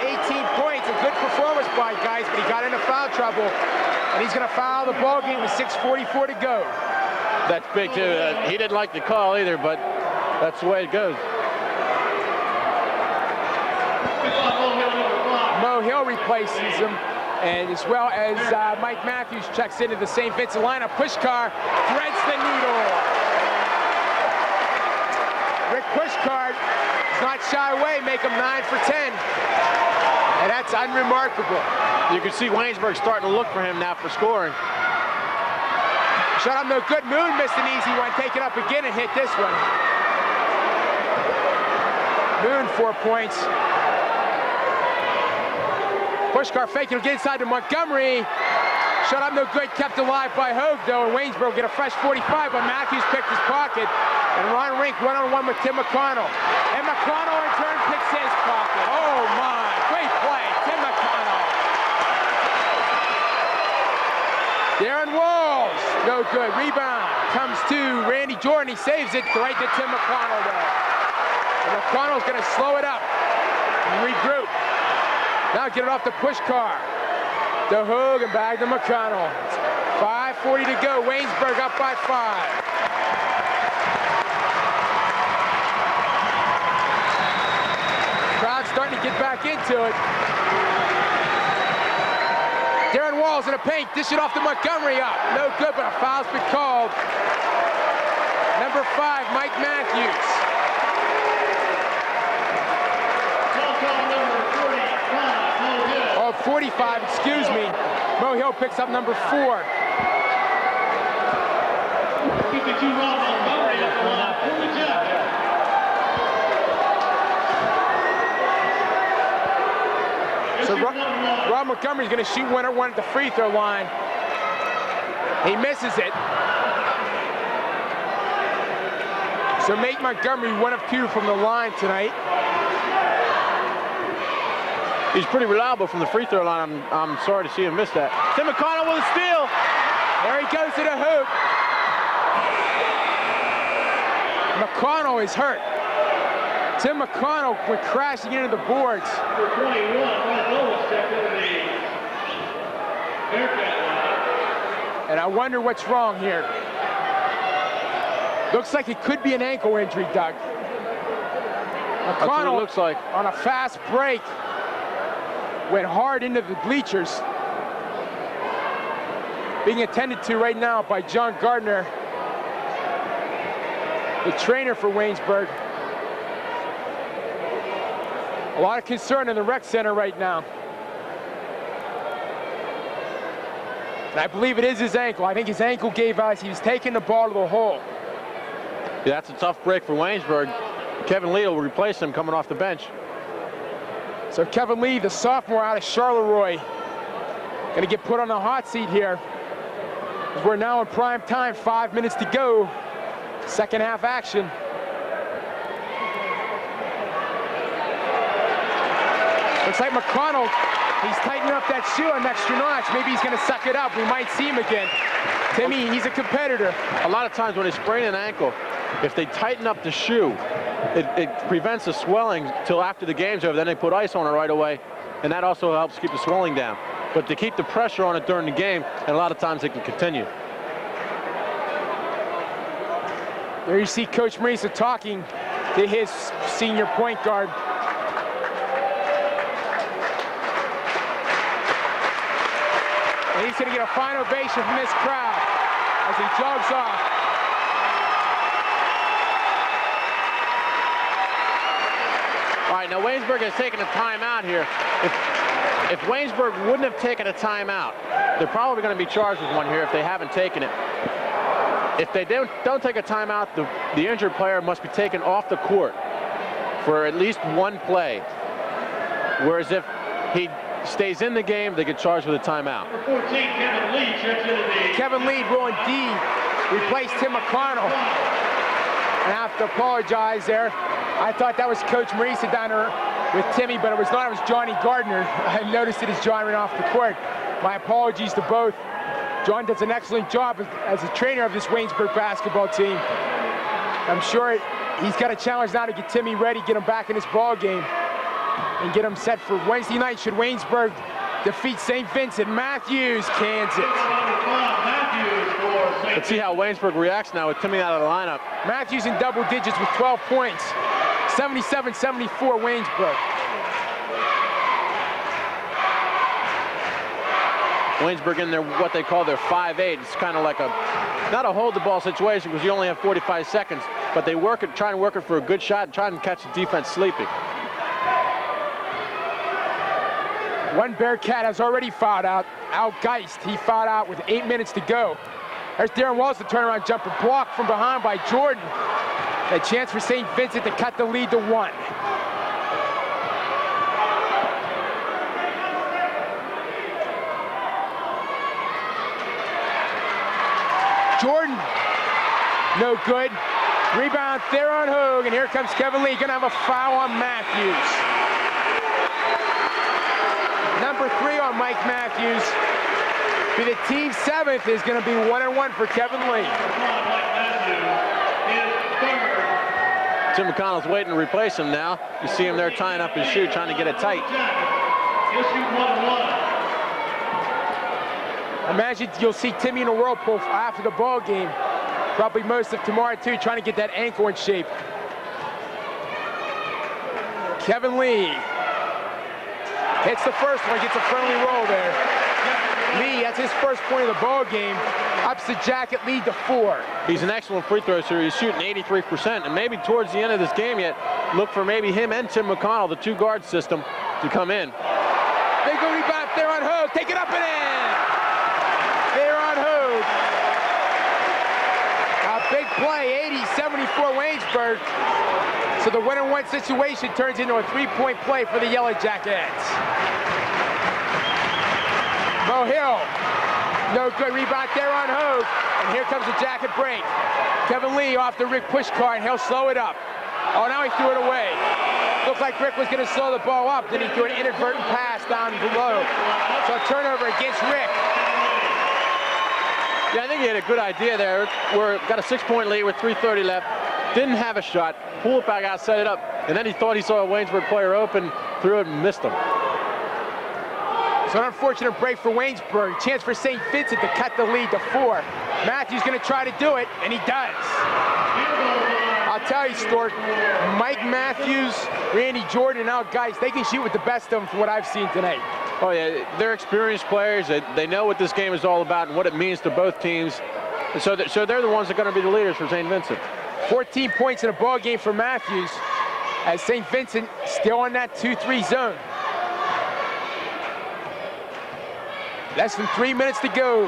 18 points, a good performance by Geist, but he got into foul trouble, and he's going to foul the ball game with 6:44 to go. That's big too. He didn't like the call either, but that's the way it goes. Mo Hill replaces him, and as well as Mike Matthews checks into the St. Vincent lineup. Pushkar threads the needle. Rick Pushkar does not shy away, make him 9 for 10. And that's unremarkable. You can see Waynesburg starting to look for him now for scoring. Shot up no good. Moon missed an easy one. Take it up again and hit this one. Moon 4 points. Pushkar faking, get inside to Montgomery. Shot up no good. Kept alive by Hogue though. And Waynesburg will get a fresh 45, but Matthews picked his pocket. And Ron Rink one-on-one with Tim McConnell. And McConnell in turn picks his pocket. Oh my. Great play, Tim McConnell. Darren Walls, no good. Rebound comes to Randy Jordan. He saves it right to Tim McConnell though. And McConnell's going to slow it up and regroup. Now get it off the Pushkar. To Hogue and back to McConnell. 5:40 to go. Waynesburg up by 5. Crowd starting to get back into it. Darren Walls in the paint, dish it off to Montgomery up. No good, but a foul's been called. Number 5, Mike Matthews. Oh, 45, excuse me. Mo Hill picks up number 4. 52 Rob Montgomery at the line for the Jackets. So Rob Montgomery's going to shoot one at the free throw line. He misses it. So Nate Montgomery 1 of 2 from the line tonight. He's pretty reliable from the free throw line. I'm sorry to see him miss that. Tim McConnell with a steal. There he goes to the hoop. McConnell is hurt. Tim McConnell went crashing into the boards. Number 21, Ron Nolan stepped into the Bearcat line. And I wonder what's wrong here. Looks like it could be an ankle injury, Doug. That's what McConnell it looks like. on a fast break went hard into the bleachers. Being attended to right now by John Gardner, the trainer for Waynesburg. A lot of concern in the rec center right now. And I believe it is his ankle. I think his ankle gave out as he was taking the ball to the hole. Yeah, that's a tough break for Waynesburg. Kevin Lee will replace him coming off the bench. So Kevin Lee, the sophomore out of Charleroi, gonna get put on the hot seat here. We're now in prime time, 5 minutes to go. Second half action. Looks like McConnell, he's tightening up that shoe an extra notch. Maybe he's gonna suck it up. We might see him again. Timmy, he's a competitor. A lot of times when they sprain an ankle, if they tighten up the shoe, it prevents the swelling till after the game's over. Then they put ice on it right away, and that also helps keep the swelling down. But to keep the pressure on it during the game, and a lot of times it can continue. There you see Coach Marisa talking to his senior point guard. And he's going to get a fine ovation from this crowd as he jogs off. All right, now Waynesburg has taken a timeout here. If Waynesburg wouldn't have taken a timeout, they're probably going to be charged with one here if they haven't taken it. If they don't take a timeout, the injured player must be taken off the court for at least one play. Whereas if he stays in the game, they get charged with a timeout. Number 14, Kevin Lee checks into the... Kevin Lee will indeed replace Tim McConnell. And I have to apologize there. I thought that was Coach Marisa down there with Timmy, but it was not. It was Johnny Gardner. I noticed it as John ran off the court. My apologies to both. John does an excellent job as a trainer of this Waynesburg basketball team. I'm sure he's got a challenge now to get Timmy ready, get him back in this ball game, and get him set for Wednesday night should Waynesburg defeat St. Vincent. Matthews cans it. Let's see how Waynesburg reacts now with Timmy out of the lineup. Matthews in double digits with 12 points. 77-74 Waynesburg. Waynesburg in their what they call their 5-8. It's kind of like not a hold the ball situation because you only have 45 seconds, but they try and work it for a good shot and try and catch the defense sleeping. One Bearcat has already fouled out. Al Geist, he fouled out with 8 minutes to go. There's Darren Walls, the turnaround jumper, blocked from behind by Jordan. A chance for St. Vincent to cut the lead to 1. Jordan, no good. Rebound, Theron Hogue, and here comes Kevin Lee. Gonna have a foul on Matthews. Number 3 on Mike Matthews. Be the team 7th is gonna be 1-1 for Kevin Lee. Tim McConnell's waiting to replace him now. You see him there tying up his shoe, trying to get it tight. Imagine you'll see Timmy in a whirlpool after the ball game. Probably most of tomorrow too, trying to get that ankle in shape. Kevin Lee hits the first one, gets a friendly roll there. Lee, that's his first point of the ball game. Ups the Jacket lead to 4. He's an excellent free throw shooter. He's shooting 83%, and maybe towards the end of this game yet, look for maybe him and Tim McConnell, the 2-guard system, to come in. Big rebound there on Hogue. Take it up and in. There on Hogue. A big play, 80-74 Waynesburg. So the 1-on-1 situation turns into a 3-point play for the Yellow Jackets. Mo Hill, no good rebound there on Hogue. And here comes the Jacket break. Kevin Lee off the Rick push card, and he'll slow it up. Oh, now he threw it away. Looked like Rick was going to slow the ball up. Then he threw an inadvertent pass down below. So a turnover against Rick. Yeah, I think he had a good idea there. We're got a 6-point lead with 3:30 left. Didn't have a shot. Pulled it back out, set it up, and then he thought he saw a Waynesburg player open, threw it and missed him. So an unfortunate break for Waynesburg. Chance for St. Vincent to cut the lead to 4. Matthews going to try to do it, and he does. I'll tell you, Stork, Mike Matthews, Randy Jordan, and now guys, they can shoot with the best of them from what I've seen tonight. Oh yeah, they're experienced players. They know what this game is all about and what it means to both teams. So they're the ones that are going to be the leaders for St. Vincent. 14 points in a ball game for Matthews, as St. Vincent still on that 2-3 zone. Less than 3 minutes to go.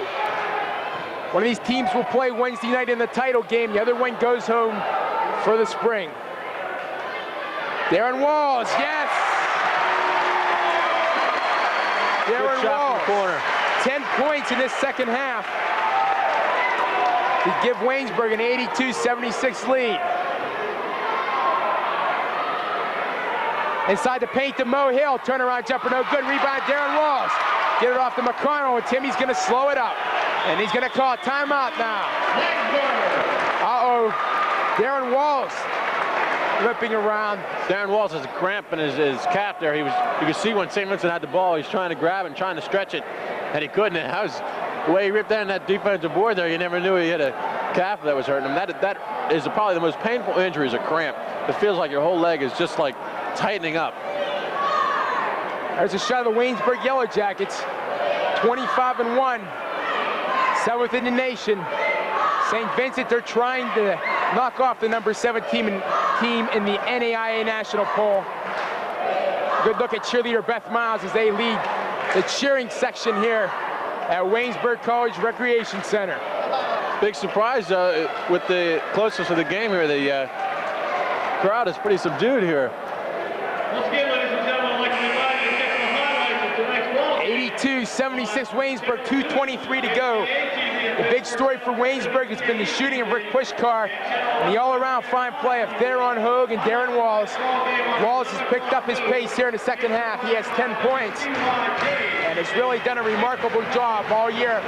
One of these teams will play Wednesday night in the title game. The other one goes home for the spring. Darren Walls, yes! Darren Walls, corner. 10 points in this second half to give Waynesburg an 82-76 lead. Inside the paint to Mo Hill, turnaround jumper, no good, rebound Darren Walls. Get it off to McConnell, and Timmy's gonna slow it up. And he's gonna call a timeout now. Uh-oh, Darren Walls whipping around. Darren Walls has a cramp in his calf there. You could see when St. Vincent had the ball, he's trying to grab it and trying to stretch it, and he couldn't. That was the way he ripped down that defensive board there. You never knew he had a calf that was hurting him. That is probably the most painful injury, is a cramp. It feels like your whole leg is just like tightening up. There's a shot of the Waynesburg Yellow Jackets, 25-1, 7th in the nation. St. Vincent, they're trying to knock off the number 7 team in the NAIA national poll. Good look at cheerleader Beth Miles as they lead the cheering section here at Waynesburg College Recreation Center. Big surprise with the closeness of the game here. The crowd is pretty subdued here. Once again, ladies and gentlemen, I'd like to invite you to check the highlights of tonight's ball. 82-76 Waynesburg, 2:23 to go. The big story for Waynesburg has been the shooting of Rick Pushkar and the all-around fine play of Theron Hogue and Darren Walls. Walls has picked up his pace here in the second half. He has 10 points and has really done a remarkable job all year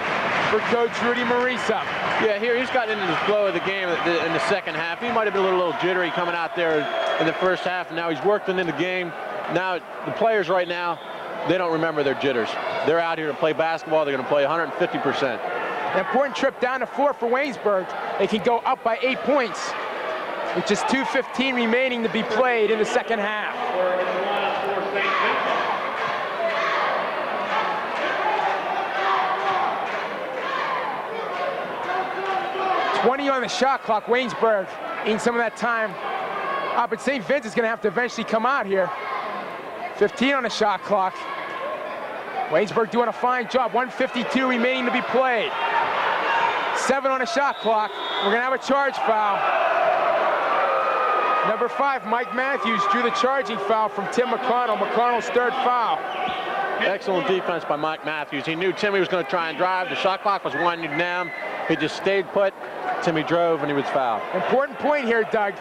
for Coach Rudy Marisa. Yeah, here he's gotten into the flow of the game in the second half. He might have been a little jittery coming out there in the first half, and now he's worked into the game. Now, the players right now, they don't remember their jitters. They're out here to play basketball. They're going to play 150%. An important trip down the floor for Waynesburg. They can go up by 8 points, with just 2:15 remaining to be played in the second half. 20 on the shot clock. Waynesburg in some of that time. But St. Vincent's going to have to eventually come out here. 15 on the shot clock. Waynesburg doing a fine job. 1:52 remaining to be played. 7 on the shot clock. We're going to have a charge foul. Number 5, Mike Matthews, drew the charging foul from Tim McConnell. McConnell's third foul. Excellent defense by Mike Matthews. He knew Timmy was going to try and drive. The shot clock was winding down. He just stayed put. Timmy drove, and he was fouled. Important point here, Doug.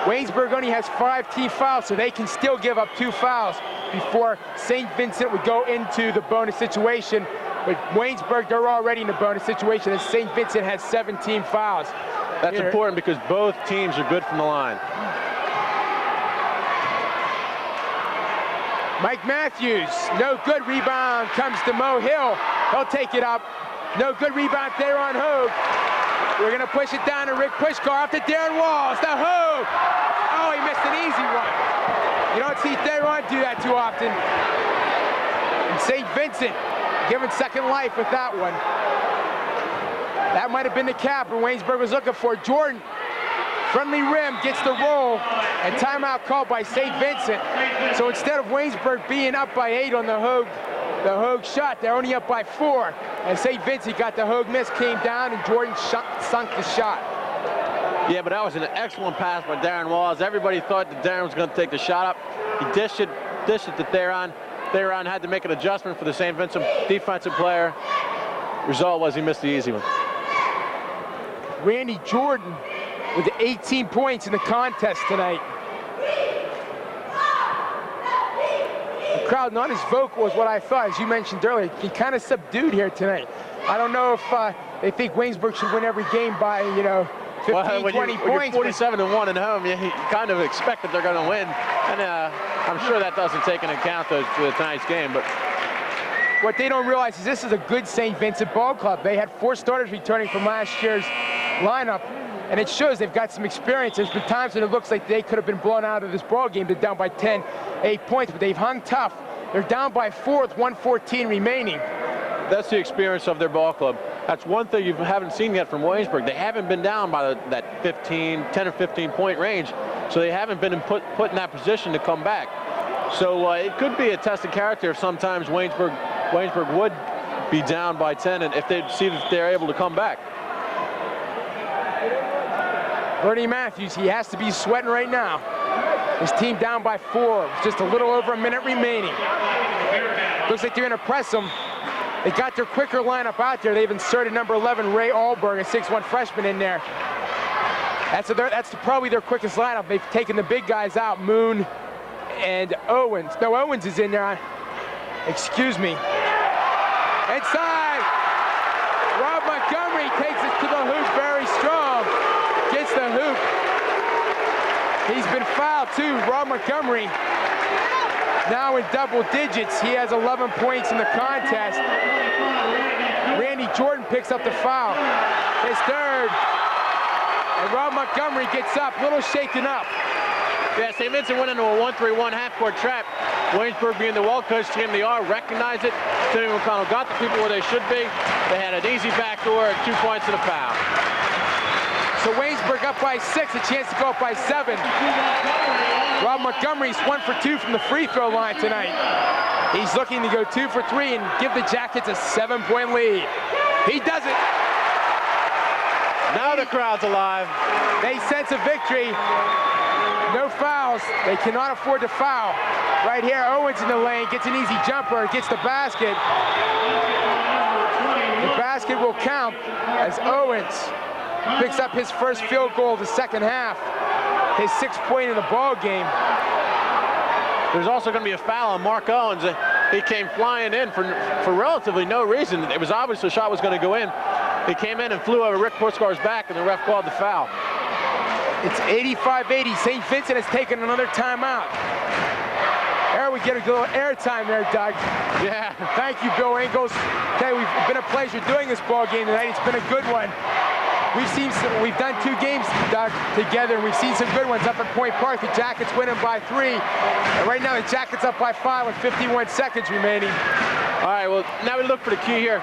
Waynesburg only has 5 team fouls, so they can still give up 2 fouls before St. Vincent would go into the bonus situation. But Waynesburg, they're already in the bonus situation, as St. Vincent has 17 fouls. That's important because both teams are good from the line. Mike Matthews, no good. Rebound comes to Mo Hill. He'll take it up. No good rebound there on Hogue. We're going to push it down to Rick Pushkar, off to Darren Walls, to Hogue. Oh, he missed an easy one. You don't see Theron do that too often. And St. Vincent given second life with that one. That might have been the cap where Waynesburg was looking for. Jordan, friendly rim, gets the roll, and timeout called by St. Vincent. So instead of Waynesburg being up by 8 on the Hogue shot, they're only up by 4. And St. Vincent got the Hogue miss, came down, and Jordan sunk the shot. Yeah, but that was an excellent pass by Darren Walls. Everybody thought that Darren was going to take the shot up. He dished it to Theron. Theron had to make an adjustment for the St. Vincent defensive player. Result was he missed the easy one. Randy Jordan with 18 points in the contest tonight. crowd not as vocal as what I thought, as you mentioned earlier. He kind of subdued here tonight. I don't know if they think Waynesburg should win every game by, 15, 20 points. 47-1 at home, you kind of expect that they're going to win. And I'm sure that doesn't take into account for tonight's game. But what they don't realize is this is a good St. Vincent ball club. They had 4 starters returning from last year's lineup, and it shows they've got some experience. There's been times when it looks like they could have been blown out of this ball game. They're down by 10, 8 points, but they've hung tough. They're down by 4 with 1:14 remaining. That's the experience of their ball club. That's one thing you haven't seen yet from Waynesburg. They haven't been down by that 10 or 15 point range, so they haven't been put in that position to come back. So it could be a test of character if sometimes Waynesburg would be down by 10, and if they see if they're able to come back. Bernie Matthews, he has to be sweating right now. His team down by 4, just a little over a minute remaining. Looks like they're going to press them. They got their quicker lineup out there. They've inserted number 11, Ray Allberg, a 6'1" freshman in there. That's probably their quickest lineup. They've taken the big guys out, Moon and Owens. No, Owens is in there. Excuse me. Inside. Rob Montgomery takes it to the hoop very strong. Gets the hoop. He's been fouled too, Rob Montgomery. Now in double digits. He has 11 points in the contest. Randy Jordan picks up the foul. His third. And Rob Montgomery gets up, a little shaken up. Yeah, St. Vincent went into a 1-3-1 half-court trap. Waynesburg, being the well-coached team they are, recognized it. Timmy McConnell got the people where they should be. They had an easy backdoor at 2 points and a foul. So Waynesburg up by 6, a chance to go up by 7. Rob Montgomery's 1 for 2 from the free throw line tonight. He's looking to go 2 for 3 and give the Jackets a 7-point lead. He does it. Now the crowd's alive. They sense a victory. No fouls. They cannot afford to foul. Right here, Owens in the lane, gets an easy jumper, gets the basket. The basket will count as Owens picks up his first field goal of the second half. His 6th point in the ball game. There's also going to be a foul on Mark Owens. He came flying in for relatively no reason. It was obvious the shot was going to go in. He came in and flew over Rick Pushkar's back, and the ref called the foul. It's 85-80. St. Vincent has taken another timeout. There we get a little airtime there, Doug. Yeah. Thank you, Bill Ingles. Okay, we've been a pleasure doing this ball game tonight. It's been a good one. We've done 2 games, Doug, together, and we've seen some good ones up at Point Park. The Jackets winning by 3. And right now, the Jackets up by 5 with 51 seconds remaining. All right, well, now we look for the key here.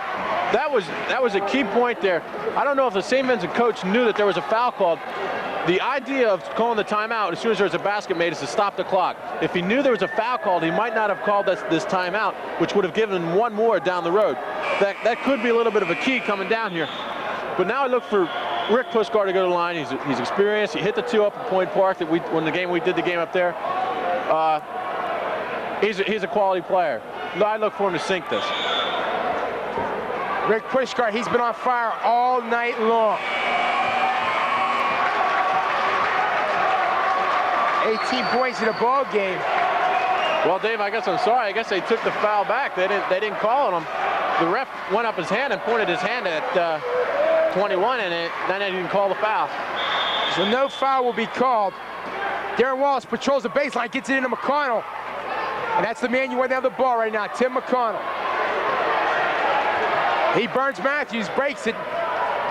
That was a key point there. I don't know if the St. Vincent coach knew that there was a foul called. The idea of calling the timeout as soon as there's a basket made is to stop the clock. If he knew there was a foul called, he might not have called this timeout, which would have given one more down the road. That could be a little bit of a key coming down here. But now I look for Rick Pushkar to go to the line. He's experienced. He hit the 2 up at Point Park that we did the game up there. He's a quality player. I look for him to sink this. Rick Pushkar, he's been on fire all night long. 18 points in the ball game. Well, Dave, I guess I'm sorry. I guess they took the foul back. They didn't call on him. The ref went up his hand and pointed his hand at 21, and then they didn't call the foul. So no foul will be called. Darren Wallace patrols the baseline, gets it into McConnell. And that's the man you want to have the ball right now, Tim McConnell. He burns Matthews, breaks it.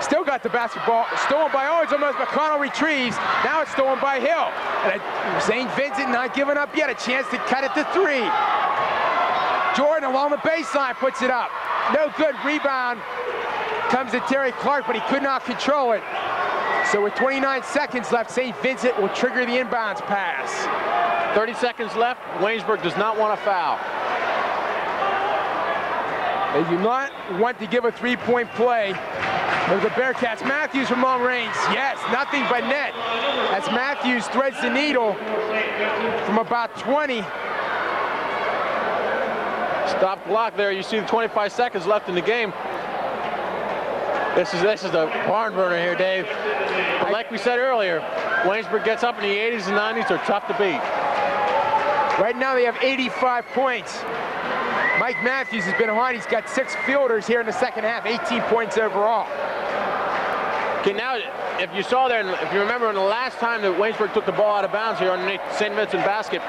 Still got the basketball. Stolen by Owens, almost McConnell retrieves. Now it's stolen by Hill. And St. Vincent not giving up yet. A chance to cut it to 3. Jordan along the baseline puts it up. No good. Rebound comes to Terry Clark, but he could not control it. So with 29 seconds left, St. Vincent will trigger the inbounds pass. 30 seconds left. Waynesburg does not want a foul. They do not want to give a 3-point play. There's the Bearcats. Matthews from long range. Yes, nothing but net. As Matthews threads the needle from about 20. Stop clock there. You see the 25 seconds left in the game. This is a barn burner here, Dave. But like we said earlier, Waynesburg gets up in the 80s and 90s. They're tough to beat. Right now they have 85 points. Mike Matthews has been hard. He's got 6 fielders here in the second half, 18 points overall. Okay, now, if you saw there, if you remember, in the last time that Waynesburg took the ball out of bounds here underneath the St. Vincent basket,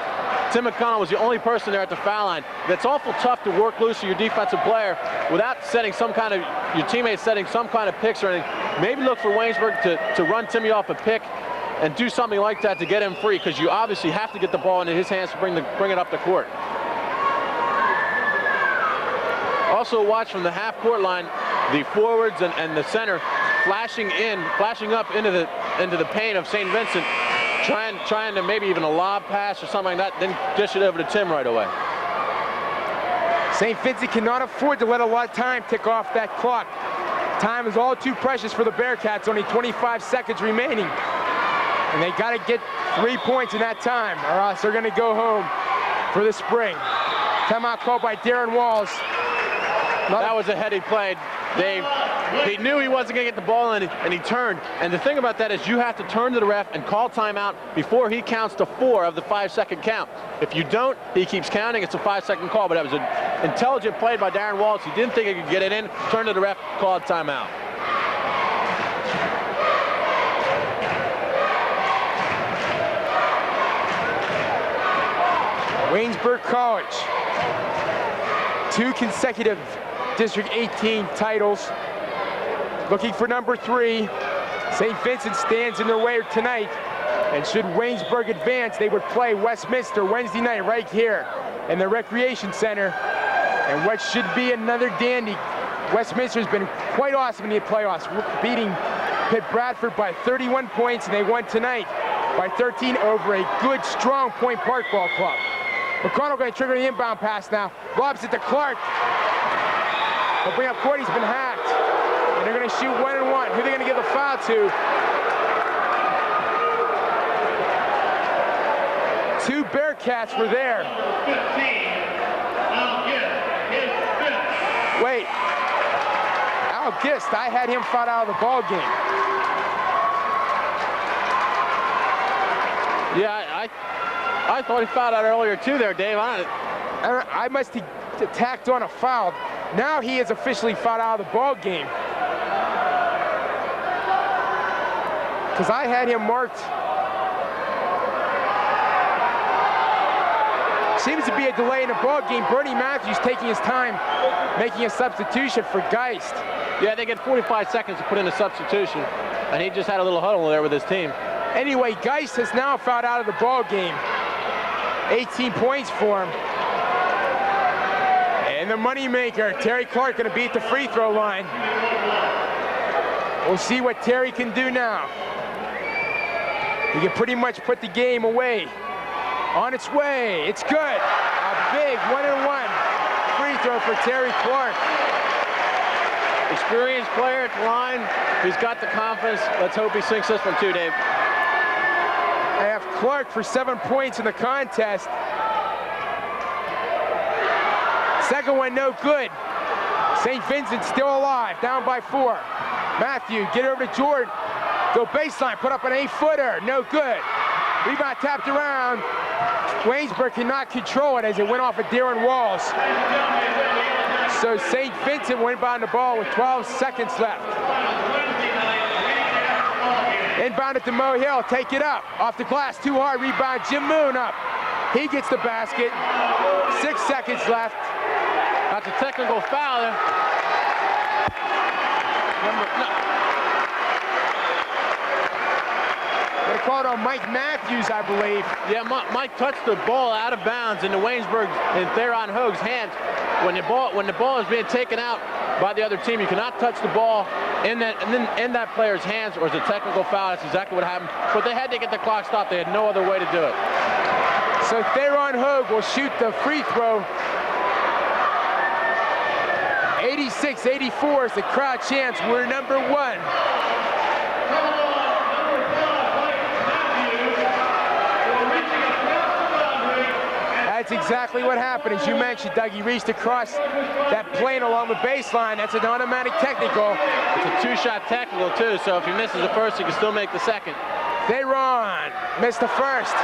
Tim McConnell was the only person there at the foul line. That's awful tough to work loose with your defensive player without setting some kind of, your teammates setting some kind of picks or anything. Maybe look for Waynesburg to run Timmy off a pick and do something like that to get him free, because you obviously have to get the ball into his hands to bring it up the court. Also watch from the half-court line, the forwards and the center flashing up into the paint of St. Vincent, trying to maybe even a lob pass or something like that, then dish it over to Tim right away. St. Vincent cannot afford to let a lot of time tick off that clock. Time is all too precious for the Bearcats, only 25 seconds remaining. And they got to get 3 points in that time, or else they're going to go home for the spring. Timeout called by Darren Walls. That was a heady play, Dave. He knew he wasn't going to get the ball in, and he turned. And the thing about that is you have to turn to the ref and call timeout before he counts to 4 of the 5-second count. If you don't, he keeps counting. It's a 5-second call, but that was an intelligent play by Darren Walls. He didn't think he could get it in, turned to the ref, called timeout. Waynesburg College, 2 consecutive District 18 titles. Looking for number 3. St. Vincent stands in their way tonight. And should Waynesburg advance, they would play Westminster Wednesday night right here in the Recreation Center. And what should be another dandy. Westminster's been quite awesome in the playoffs, beating Pitt Bradford by 31 points, and they won tonight by 13 over a good, strong Point Park ball club. McConnell going to trigger the inbound pass now. Lobs it to Clark. They'll bring up court. He's been hacked. And they're going to shoot 1 and 1. Who are they going to give the foul to? 2 Bearcats were there. Wait. Al Gist, I had him fouled out of the ball game. Yeah, I thought he fouled out earlier too there, Dave. I must have tacked on a foul. Now he is officially fouled out of the ball game. Because I had him marked. Seems to be a delay in the ball game. Bernie Matthews taking his time, making a substitution for Geist. Yeah, they get 45 seconds to put in a substitution, and he just had a little huddle there with his team. Anyway, Geist has now fouled out of the ball game. 18 points for him. And the moneymaker, Terry Clark, going to be at the free throw line. We'll see what Terry can do now. He can pretty much put the game away. On its way, it's good. A big 1-and-1 free throw for Terry Clark. Experienced player at the line. He's got the confidence. Let's hope he sinks this one too, Dave. I have Clark for 7 points in the contest. Second one, no good. St. Vincent still alive, down by 4. Matthew, get over to Jordan. Go baseline, put up an 8-footer, no good. Rebound tapped around. Waynesburg cannot control it as it went off of Darren Walls. So St. Vincent went by the ball with 12 seconds left. Inbound it to Mo Hill, take it up. Off the glass, too hard, rebound, Jim Moon up. He gets the basket. 6 seconds left. That's a technical foul there. They called on Mike Matthews, I believe. Yeah, Mike touched the ball out of bounds into Waynesburg and Theron Hogue's hands. When the ball is being taken out by the other team, you cannot touch the ball in that player's hands, or it's a technical foul. That's exactly what happened. But they had to get the clock stopped. They had no other way to do it. So Theron Hogue will shoot the free throw. 86-84 is the crowd chants. We're number 1. That's exactly what happened. As you mentioned, Doug, he reached across that plane along the baseline. That's an automatic technical. It's a 2-shot technical, too, so if he misses the first, he can still make the second. Theron missed the first.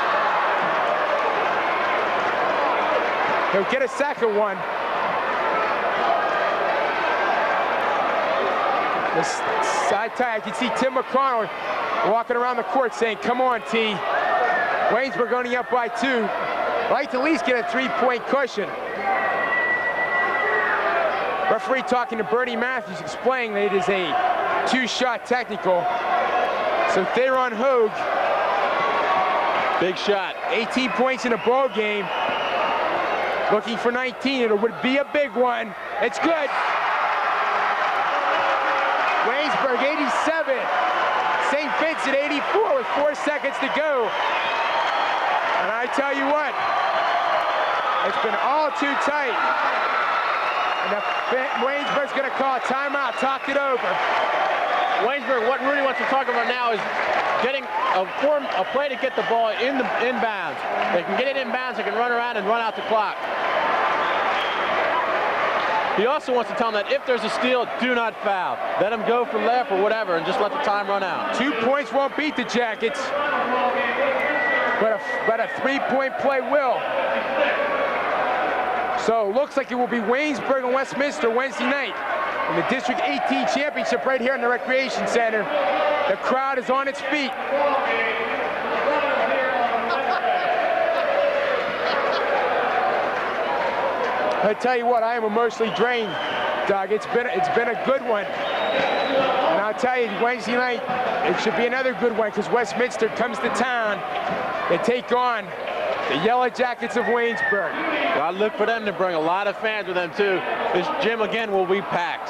He'll get a second one. This side tie, I can see Tim McConnell walking around the court saying, come on, T. Waynesburg only up by 2. I'd like to at least get a 3-point cushion. Referee talking to Bernie Matthews, explaining that it is a 2-shot technical. So Theron Hogue, Big shot. 18 points in a ball game. Looking for 19, it would be a big one. It's good. Waynesburg 87, St. Vincent 84 with 4 seconds to go. And I tell you what, it's been all too tight. And Waynesburg's gonna call a timeout, talk it over. Waynesburg, what Rudy wants to talk about now is getting a play to get the ball in the inbounds. They can get it inbounds, they can run around and run out the clock. He also wants to tell them that if there's a steal, do not foul. Let them go for left or whatever and just let the time run out. 2 points won't beat the Jackets, but a 3-point play will. So it looks like it will be Waynesburg and Westminster Wednesday night in the District 18 Championship right here in the Recreation Center. The crowd is on its feet. I tell you what, I am emotionally drained, Doug. It's been a good one. And I'll tell you, Wednesday night, it should be another good one because Westminster comes to town. They take on the Yellow Jackets of Waynesburg. I look for them to bring a lot of fans with them too. This gym again will be packed.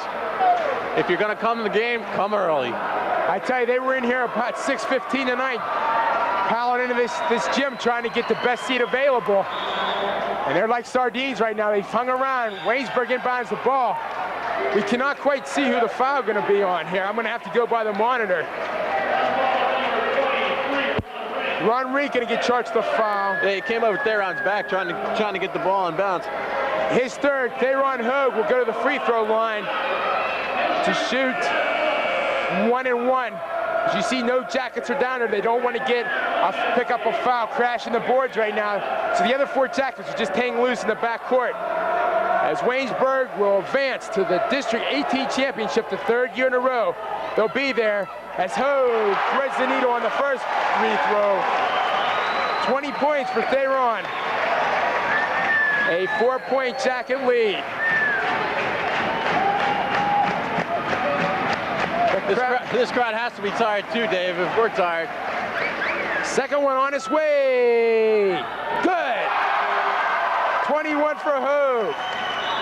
If you're going to come to the game, come early. I tell you, they were in here about 6:15 tonight, piling into this gym trying to get the best seat available. And they're like sardines right now. They've hung around. Waynesburg inbounds the ball. We cannot quite see who the foul is going to be on here. I'm going to have to go by the monitor. Ron Reed going to get charged the foul. Yeah, he came over Theron's back trying to get the ball in bounds. His third, Theron Hogue, will go to the free throw line to shoot 1 and 1. As you see, no Jackets are down there. They don't want to pick up a foul, crashing the boards right now. So the other 4 Jackets are just hanging loose in the backcourt. As Waynesburg will advance to the District 18 Championship, the 3rd year in a row. They'll be there as Hogue threads the needle on the first free throw. 20 points for Theron. A 4-point Jacket lead. This crowd has to be tired too, Dave, if we're tired. Second one on its way. Good. 21 for Hogue.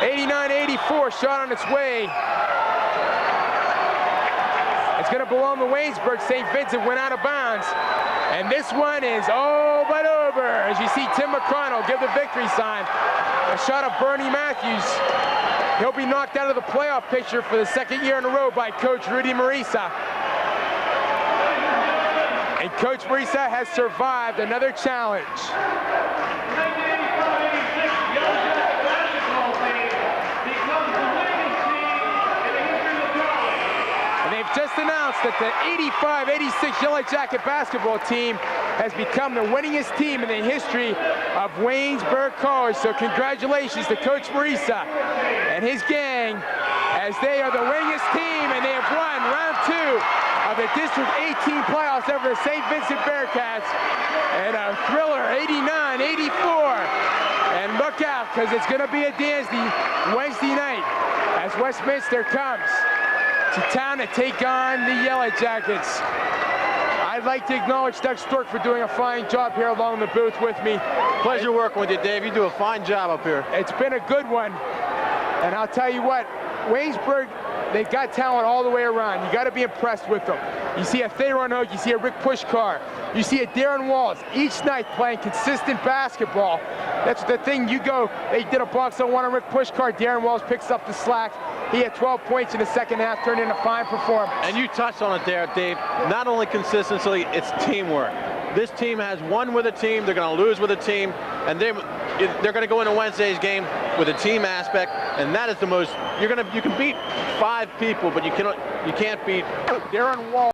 89-84, shot on its way. It's going to belong to Waynesburg. St. Vincent went out of bounds. And this one is all but over. As you see Tim McConnell give the victory sign. A shot of Bernie Matthews. He'll be knocked out of the playoff picture for the 2nd year in a row by Coach Rudy Marisa. And Coach Marisa has survived another challenge. And they've just announced that the 85-86 Yellow Jacket basketball team has become the winningest team in the history of Waynesburg College. So congratulations to Coach Marisa and his gang, as they are the winningest team, and they have won round 2 of the District 18 playoffs over the St. Vincent Bearcats. And a thriller, 89-84. And look out, because it's going to be a dance Wednesday night as Westminster comes to town to take on the Yellow Jackets. I'd like to acknowledge Doug Stork for doing a fine job here along the booth with me. Pleasure working with you, Dave. You do a fine job up here. It's been a good one. And I'll tell you what, Waynesburg, they've got talent all the way around. You got to be impressed with them. You see a Theron Hogue, you see a Rick Pushkar, you see a Darren Walls, each night playing consistent basketball. That's the thing, they did a box on one on Rick Pushkar, Darren Walls picks up the slack. He had 12 points in the second half, turned in a fine performance. And you touched on it there, Dave. Not only consistency, it's teamwork. This team has won with a team, they're going to lose with a team, and they're going to go into Wednesday's game with a team aspect, and that is the most. You can beat 5 people, but you can't beat Darren Walls.